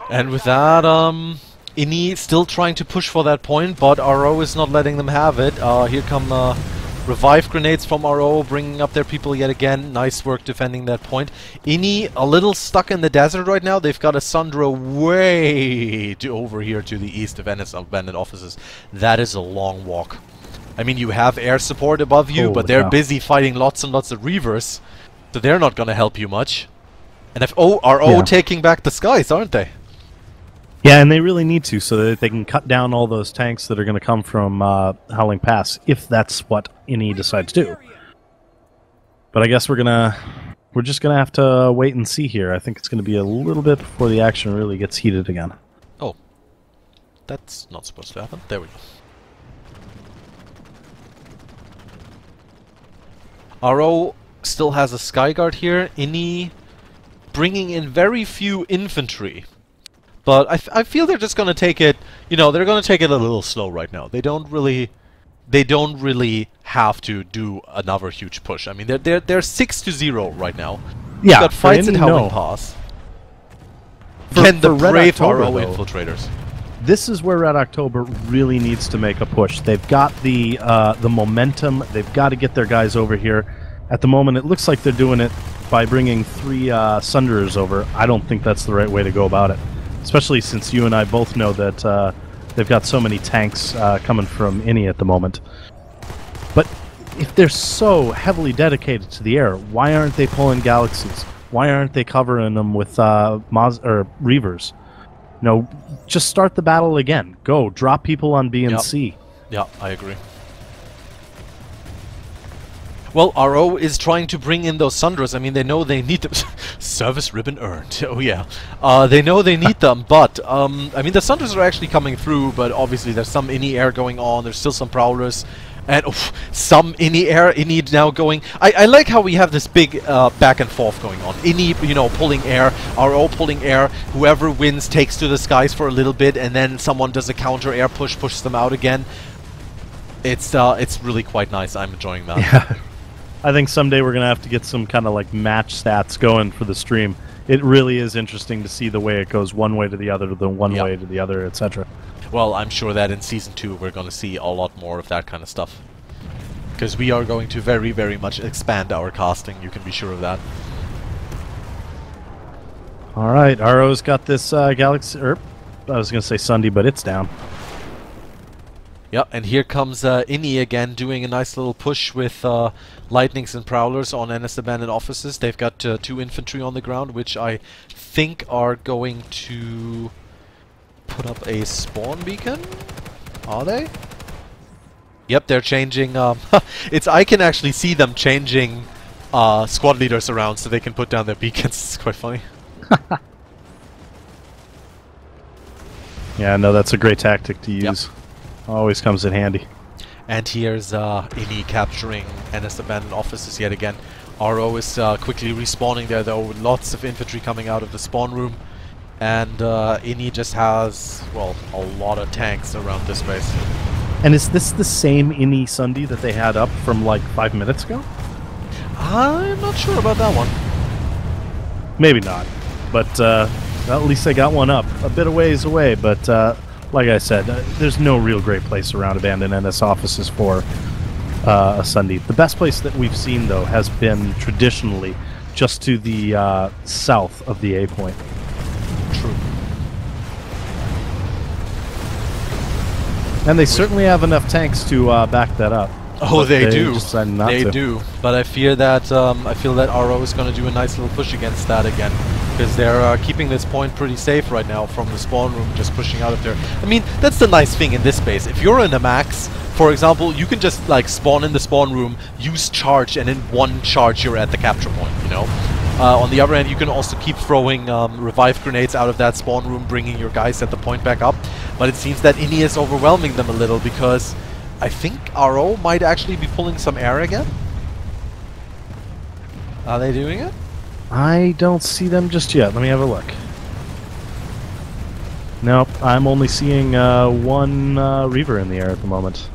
And with that, Ini still trying to push for that point, but RO is not letting them have it. Here come revive grenades from RO, bringing up their people yet again. Nice work defending that point. Ini a little stuck in the desert right now. They've got a Sundra way over here to the east of Ennis abandoned offices. That is a long walk. I mean, you have air support above you, but they're busy fighting lots and lots of Reavers, so they're not going to help you much. And if RO taking back the skies, aren't they? Yeah, and they really need to, so that they can cut down all those tanks that are going to come from Howling Pass, if that's what Ini decides to do. But I guess we're just gonna have to wait and see here. I think it's going to be a little bit before the action really gets heated again. Oh, that's not supposed to happen. There we go. RO still has a Skyguard here. Ini bringing in very few infantry. But I feel they're just going to take it, they're going to take it a little slow right now. They don't really have to do another huge push. I mean, they're 6-0 right now. Yeah, We've got fights in Howling Pass. Can the brave RO infiltrators? This is where Red October really needs to make a push. They've got the momentum. They've got to get their guys over here. At the moment, it looks like they're doing it by bringing 3 Sunderers over. I don't think that's the right way to go about it. Especially since you and I both know that they've got so many tanks coming from Ini at the moment. But if they're so heavily dedicated to the air, why aren't they pulling Galaxies? Why aren't they covering them with Reavers? know, just start the battle again. Go, drop people on B and C. Yeah, I agree. Well, RO is trying to bring in those Sundras. I mean, they know they need them. Service ribbon earned. Oh, yeah. They know they need them, but, I mean, the Sundras are actually coming through, but obviously there's some ini air going on. There's still some Prowlers. And some ini air, ini now going. I like how we have this big back and forth going on. Ini, you know, pulling air, RO pulling air. Whoever wins takes to the skies for a little bit, and then someone does a counter air push, pushes them out again. It's really quite nice. I'm enjoying that. Yeah. I think someday we're gonna have to get some kind of like match stats going for the stream. It really is interesting to see the way it goes one way to the other, then one way to the other, etc. Well, I'm sure that in Season 2 we're going to see a lot more of that kind of stuff. Because we are going to very, very much expand our casting, you can be sure of that. Alright, RO's got this Galaxy... I was going to say Sunday, but it's down. Yeah, and here comes Inni again doing a nice little push with Lightnings and Prowlers on NS Abandoned Offices. They've got 2 infantry on the ground, which I think are going to put up a spawn beacon. Are they? Yep, they're changing. I can actually see them changing squad leaders around so they can put down their beacons. It's quite funny. Yeah, no, that's a great tactic to use. Yep. Always comes in handy. And here's Inni capturing NS Abandoned Offices yet again. RO is quickly respawning there though, with lots of infantry coming out of the spawn room. And Inni just has, well, a lot of tanks around this base. And is this the same Inni Sunday that they had up from like 5 minutes ago? I'm not sure about that one. Maybe not. But well, at least they got one up. A bit of ways away, but like I said, there's no real great place around abandoned NS offices for a Sunday. The best place that we've seen, though, has been traditionally just to the south of the A point. True. And they certainly have enough tanks to back that up. Oh, they do. They do. But I fear that I feel that RO is going to do a nice little push against that again, because they're keeping this point pretty safe right now from the spawn room, just pushing out of there. I mean, that's the nice thing in this space. If you're in a max, for example, you can just like spawn in the spawn room, use charge, and in one charge you're at the capture point. You know. On the other hand, you can also keep throwing revive grenades out of that spawn room, bringing your guys at the point back up. But it seems that Inni is overwhelming them a little, because I think RO might actually be pulling some air again. Are they doing it? I don't see them just yet. Let me have a look. Nope, I'm only seeing one Reaver in the air at the moment.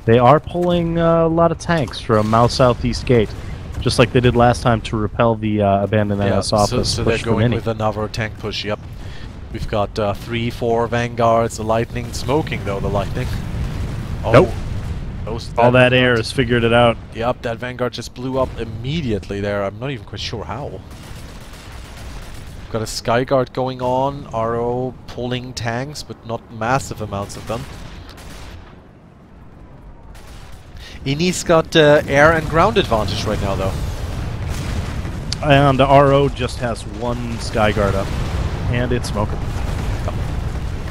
They are pulling a lot of tanks from Mouth Southeast Gate, just like they did last time to repel the abandoned NS office. So they're going with another tank push, yep. We've got 3, 4 Vanguards, the Lightning smoking though, the Lightning. Oh. Nope. All that air has figured it out. Yep, that Vanguard just blew up immediately there. I'm not even quite sure how. Got a Skyguard going on, RO pulling tanks, but not massive amounts of them. Inni's got air and ground advantage right now, though. And RO just has one Skyguard up, and it's smoking.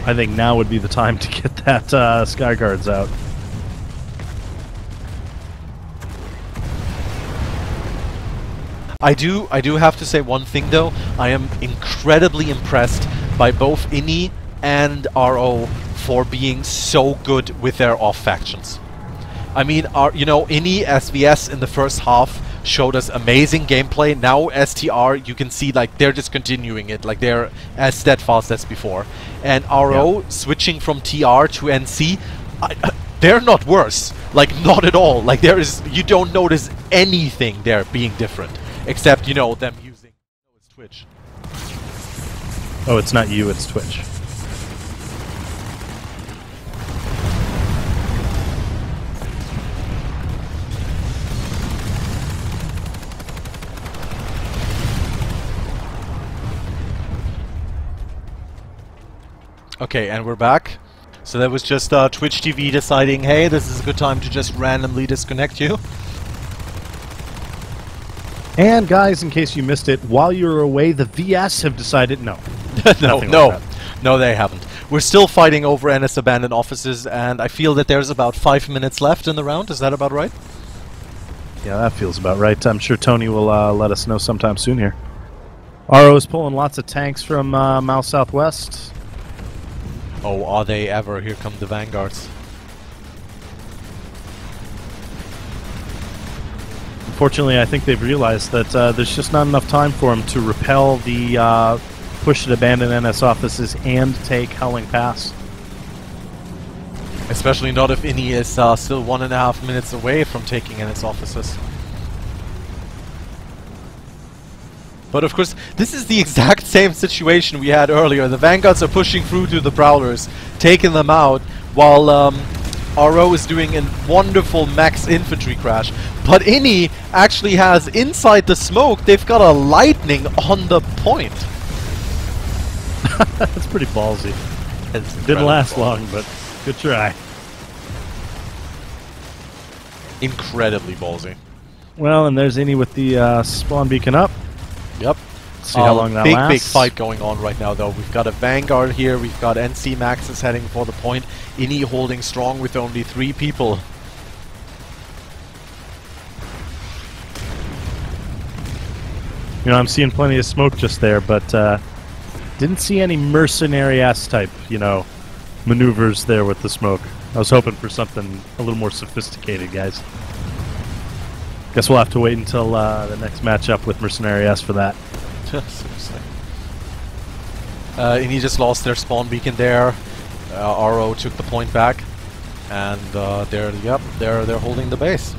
I think now would be the time to get that Skyguards out. I do have to say one thing though. I am incredibly impressed by both Inni and RO for being so good with their off factions. I mean, you know, Inni SVS in the first half showed us amazing gameplay. Now STR, you can see like they're just continuing it, like they're as steadfast as before. And RO switching from TR to NC, they're not worse. Like not at all. Like you don't notice anything there being different. Except, you know, them using... Oh, it's Twitch. Oh, it's not you, it's Twitch. Okay, and we're back. So that was just Twitch TV deciding, hey, this is a good time to just randomly disconnect you. And guys, in case you missed it, while you were away, the VS have decided no. No. No, they haven't. We're still fighting over NS abandoned offices, and I feel that there's about 5 minutes left in the round. Is that about right? Yeah, that feels about right. I'm sure Tony will let us know sometime soon here. RO is pulling lots of tanks from Mao Southwest. Oh, are they ever? Here come the vanguards. Unfortunately, I think they've realized that there's just not enough time for them to repel the push and abandon NS offices and take Howling Pass. Especially not if Ini is still 1.5 minutes away from taking NS offices. But of course, this is the exact same situation we had earlier. The vanguards are pushing through to the prowlers, taking them out, while RO is doing a wonderful max infantry crash. But Ini actually has, inside the smoke, they've got a lightning on the point. That's pretty ballsy. Didn't last long, but good try. Incredibly ballsy. Well, and there's Ini with the spawn beacon up. Yep. See how long that lasts. Big fight going on right now, though. We've got a Vanguard here. We've got NC Maxes heading for the point. Ini holding strong with only 3 people. You know, I'm seeing plenty of smoke just there, but didn't see any mercenary-ass type, you know, maneuvers there with the smoke. I was hoping for something a little more sophisticated, guys. Guess we'll have to wait until the next matchup with Mercenary-S for that. Seriously. Ini just lost their spawn beacon there. RO took the point back, and they're holding the base.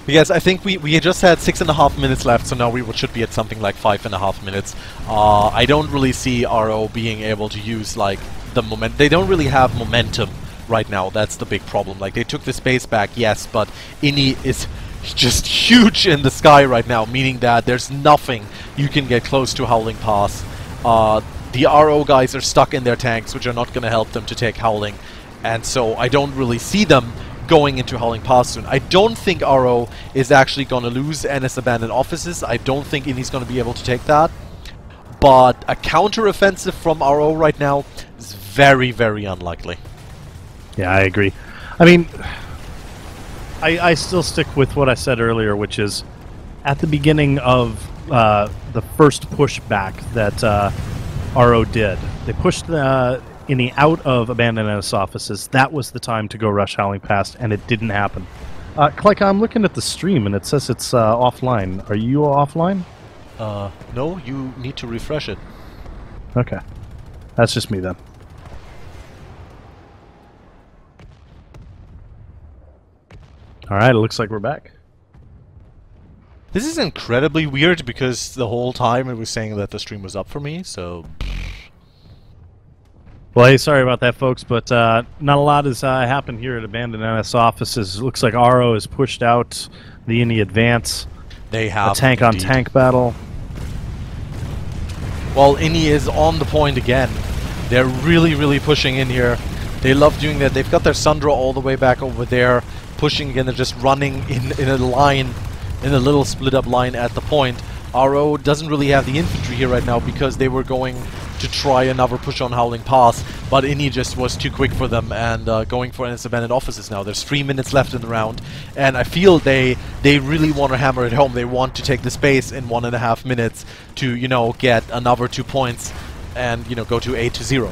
Because I think we just had 6.5 minutes left, so now we should be at something like 5.5 minutes. I don't really see RO being able to use like the moment. They don't really have momentum right now. That's the big problem. Like, they took the space back, yes, but Ini is just huge in the sky right now, meaning that there's nothing you can get close to Howling Pass. The RO guys are stuck in their tanks, which are not going to help them to take Howling, and so I don't really see them going into Howling Pass soon. I don't think RO is actually going to lose NS abandoned offices. I don't think Ini's going to be able to take that, but a counter-offensive from RO right now is very, very unlikely. Yeah, I agree. I mean, I still stick with what I said earlier, which is at the beginning of the first pushback that RO did, they pushed Ini out of abandoned NS offices. That was the time to go rush Howling Pass, and it didn't happen. Klyka, I'm looking at the stream, and it says it's offline. Are you offline? No, you need to refresh it. Okay. That's just me then. Alright, it looks like we're back. This is incredibly weird because the whole time it was saying that the stream was up for me, so... Well, hey, sorry about that, folks, but not a lot has happened here at abandoned NS offices. It looks like RO has pushed out the Ini advance. They have a tank-on-tank battle. Well, Ini is on the point again. They're really, really pushing in here. They love doing that. They've got their Sundra all the way back over there, pushing again. They're just running in a line, in a little split-up line at the point. RO doesn't really have the infantry here right now because they were going to try another push on Howling Pass, but Ini just was too quick for them and going for NS abandoned offices now. There's 3 minutes left in the round, and I feel they really want to hammer it home. They want to take the space in 1.5 minutes to, you know, get another 2 points and, you know, go to 8-0.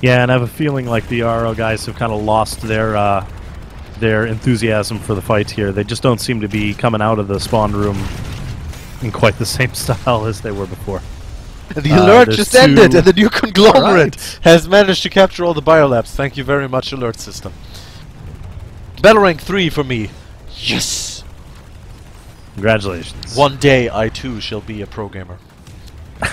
Yeah, and I have a feeling like the RO guys have kind of lost their enthusiasm for the fight here. They just don't seem to be coming out of the spawn room in quite the same style as they were before. The alert just ended, and the new conglomerate has managed to capture all the biolabs. Thank you very much, alert system. Battle rank 3 for me. Yes! Congratulations. One day, I too shall be a pro gamer.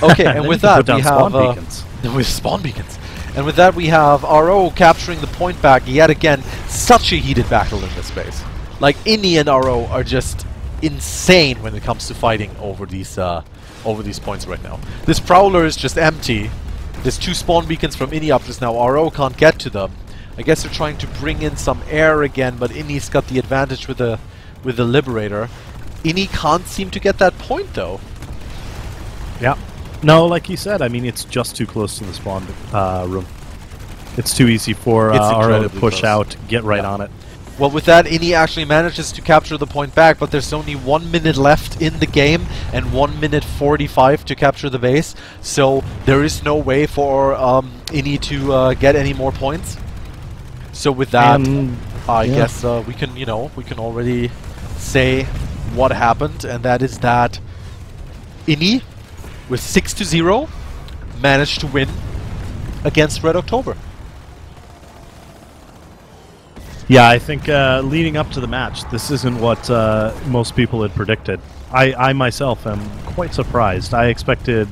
Okay, and with that we have spawn beacons. With spawn beacons. And with that we have RO capturing the point back yet again. Such a heated battle in this space. Like, Ini and RO are just insane when it comes to fighting over these points right now. This Prowler is just empty. There's 2 spawn beacons from Ini up just now. RO can't get to them. I guess they're trying to bring in some air again, but Ini's got the advantage with the Liberator. Ini can't seem to get that point though. Yeah. No, like you said, I mean, it's just too close to the spawn room. It's too easy for RO to push out, get right on it. Well, with that, Ini actually manages to capture the point back, but there's only 1 minute left in the game and 1 minute 45 to capture the base. So there is no way for Ini to get any more points. So with that, I guess we can, we can already say what happened, and that is that Ini, with 6-0, managed to win against Red October. Yeah, I think leading up to the match, this isn't what most people had predicted. I myself am quite surprised. I expected...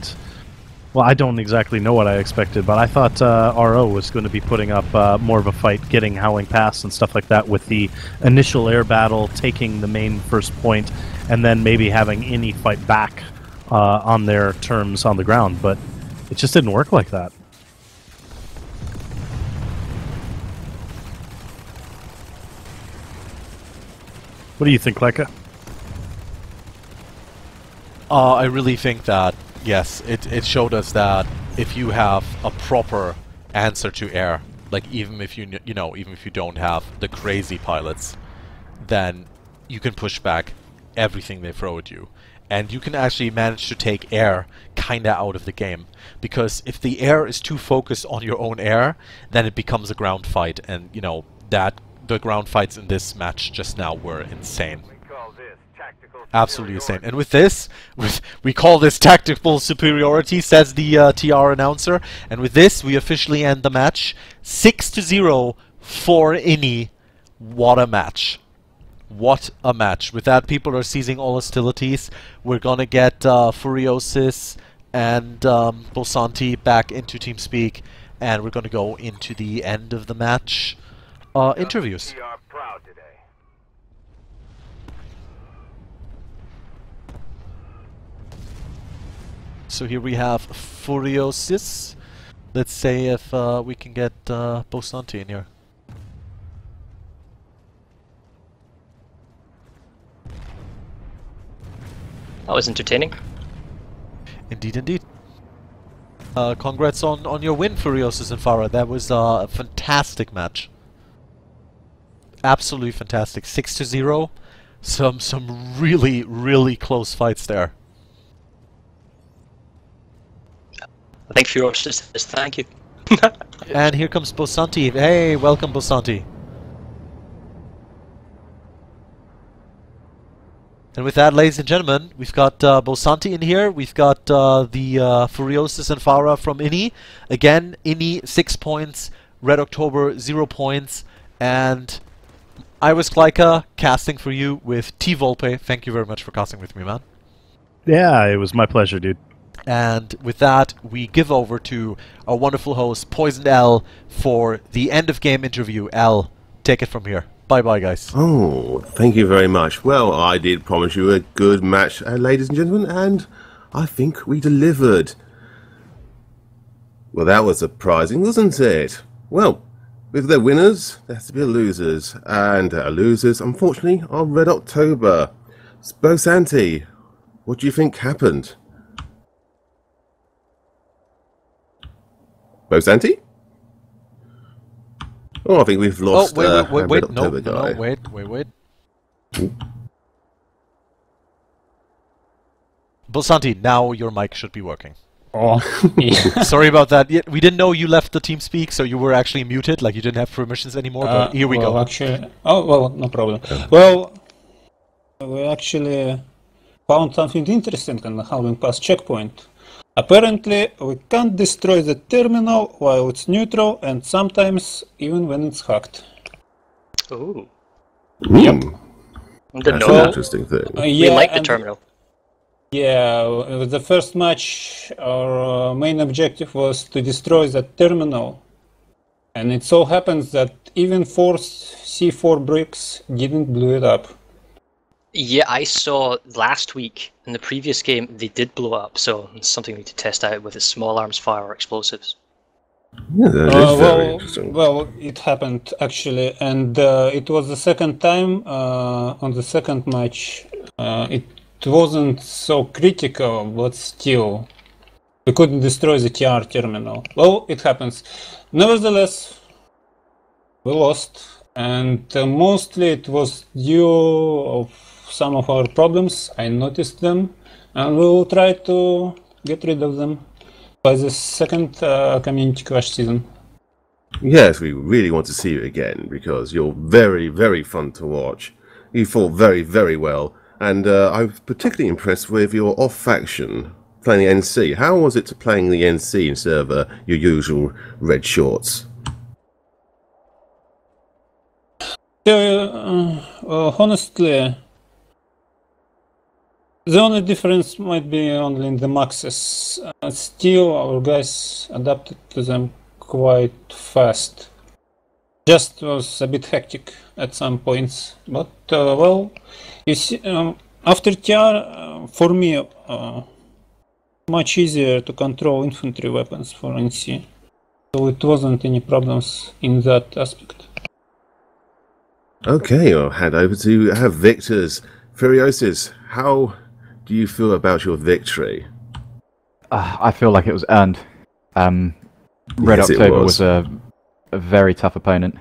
Well, I don't exactly know what I expected, but I thought RO was going to be putting up more of a fight, getting Howling Pass and stuff like that with the initial air battle, taking the main first point, and then maybe having Ini fight back on their terms on the ground, but it just didn't work like that. What do you think, Klyka? I really think that, yes, it showed us that if you have a proper answer to air, like even if even if you don't have the crazy pilots, then you can push back everything they throw at you. And you can actually manage to take air kinda out of the game. Because if the air is too focused on your own air, then it becomes a ground fight, and the ground fights in this match just now were insane. Absolutely insane. And with this, we call this tactical superiority, says the TR announcer. And with this, we officially end the match. 6-0 for Ini. What a match. What a match. With that, people are seizing all hostilities. We're gonna get Furiosis and Bosanti back into TeamSpeak, and we're gonna go into the end of the match. Interviews. We are proud today. So here we have Furiosis. Let's say if we can get Bosanti in here. That was entertaining. Indeed, indeed. Congrats on your win, Furiosis and Fara. That was a fantastic match. Absolutely fantastic. 6-0. Some really, really close fights there. I think Furiosis says thank you. And here comes Bosanti. Hey, welcome Bosanti. And with that, ladies and gentlemen, we've got Bosanti in here. We've got the Furiosis and Fara from Ini. Again, Ini 6 points, Red October 0 points, and I was Klyka, casting for you with T Volpe. Thank you very much for casting with me, man. Yeah, it was my pleasure, dude. And with that, we give over to our wonderful host, PoisonedAl, for the end of game interview. Al, take it from here. Bye-bye, guys. Oh, thank you very much. Well, I did promise you a good match, ladies and gentlemen, and I think we delivered. Well, that was surprising, wasn't it? Well, with the winners, there has to be losers, and our losers, unfortunately, are Red October. Bosanti, what do you think happened? Bosanti? Oh, I think we've lost wait, Red no, October guy. No, wait. Ooh. Bosanti, now your mic should be working. Oh, yeah. Sorry about that. Yeah, we didn't know you left the TeamSpeak, so you were actually muted, like you didn't have permissions anymore, but here we go. Actually, no problem. Well, we actually found something interesting in the Howling Pass checkpoint. Apparently, we can't destroy the terminal while it's neutral, and sometimes even when it's hacked. Ooh. Yep. Didn't That's know an that. interesting thing. Yeah, We like the terminal. Yeah, with the first match, our main objective was to destroy that terminal. And it so happens that even 4 C4 bricks didn't blow it up. Yeah, I saw last week in the previous game they did blow up, so it's something we need to test out with its small arms fire or explosives. Yeah, that is very interesting. Well, it happened actually, and it was the second time on the second match. It wasn't so critical, but still, We couldn't destroy the TR terminal. Well, it happens. Nevertheless, we lost, and mostly it was due of some of our problems. I noticed them, and we will try to get rid of them by the second community crash season. Yes, we really want to see you again because you're very, very fun to watch. You fought very, very well, and I was particularly impressed with your off-faction playing the NC. How was it to playing the NC instead of your usual red shorts? Honestly, the only difference might be only in the maxes. Still, our guys adapted to them quite fast. Just was a bit hectic at some points, but well, you see, after TR, for me, much easier to control infantry weapons for NC, so it wasn't any problems in that aspect. Okay, I'll hand over to Victor's Furiosis. How do you feel about your victory? I feel like it was earned. Red Yes, October was a very tough opponent,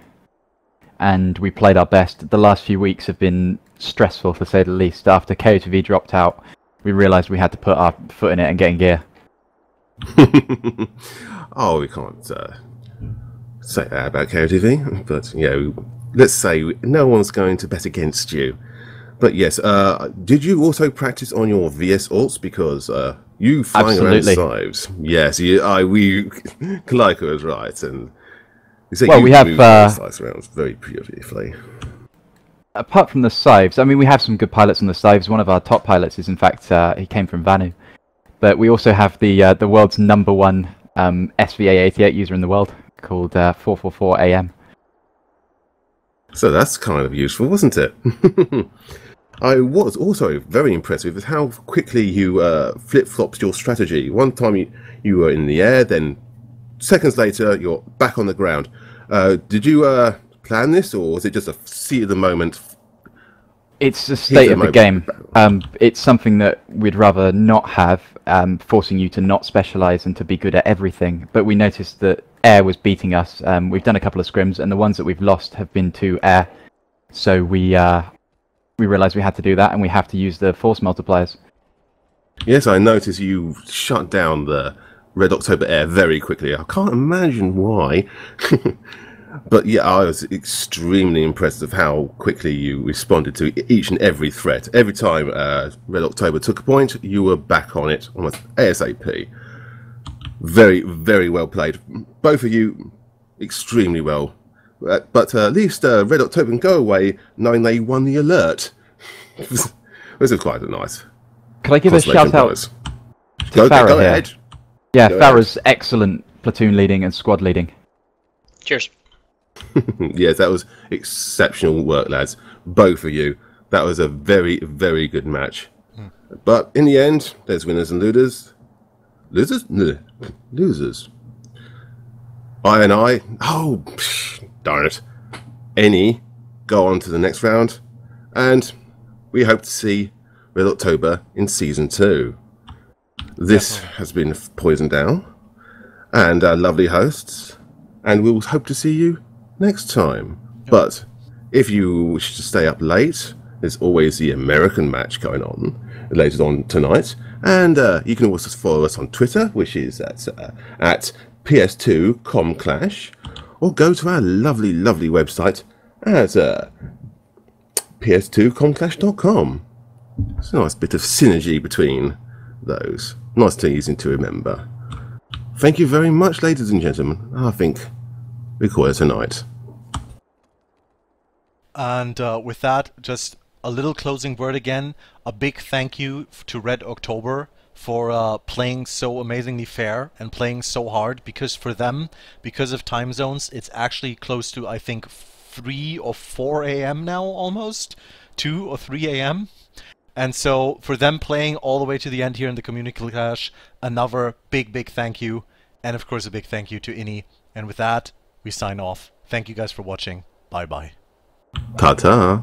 and we played our best. The last few weeks have been stressful, to say the least. After KOTV dropped out, we realised we had to put our foot in it and get in gear. Oh, we can't say that about KOTV, but you know, let's say no one's going to bet against you. But yes, did you also practice on your VS alts? Because you flying Absolutely. around Sives. Yes, Klyka was right, and well, we have Sives around very beautifully. Apart from the Sives, I mean, we have some good pilots on the Sives. One of our top pilots is, in fact, he came from Vanu. But we also have the world's #1 SVA88 user in the world, called 444AM. So that's kind of useful, wasn't it? I was also very impressed with how quickly you flip-flopped your strategy. One time you were in the air, then seconds later you're back on the ground. Did you plan this, or was it just a seat of the moment? It's the state of the game. It's something that we'd rather not have, forcing you to not specialise and to be good at everything. But we noticed that air was beating us. We've done a couple of scrims, and the ones that we've lost have been to air. So we realised we had to do that, and we have to use the force multipliers. Yes, I noticed you shut down the Red October air very quickly. I can't imagine why. But yeah, I was extremely impressed with how quickly you responded to each and every threat. Every time Red October took a point, you were back on it almost ASAP. Very, very well played. Both of you, extremely well. But at least Red October can go away knowing they won the alert. This is quite a nice. Could I give a shout out to Fara go here? ahead. Yeah, Go Fara's excellent platoon leading and squad leading. Cheers. Yes, that was exceptional work, lads. Both of you. That was a very, very good match. But in the end, there's winners and losers. Losers? No. Losers. Oh, darn it. Any go on to the next round, and we hope to see Red October in Season 2. This has been PoisonedAl and our lovely hosts, and we'll hope to see you next time. But if you wish to stay up late, there's always the American match going on later on tonight, and you can also follow us on Twitter, which is at PS2comclash, or go to our lovely website at ps2comclash.com. It's a nice bit of synergy between those. Nice and easy to remember. Thank you very much, ladies and gentlemen. I think we call it a night. And with that, just a little closing word again. A big thank you to Red October for playing so amazingly fair and playing so hard, because for them, because of time zones, it's actually close to, I think, 3 or 4 a.m. now almost. 2 or 3 a.m. And so for them playing all the way to the end here in the Community Clash, another big thank you. And of course a big thank you to Inni. And with that, we sign off. Thank you guys for watching. Bye bye. Ta-ta.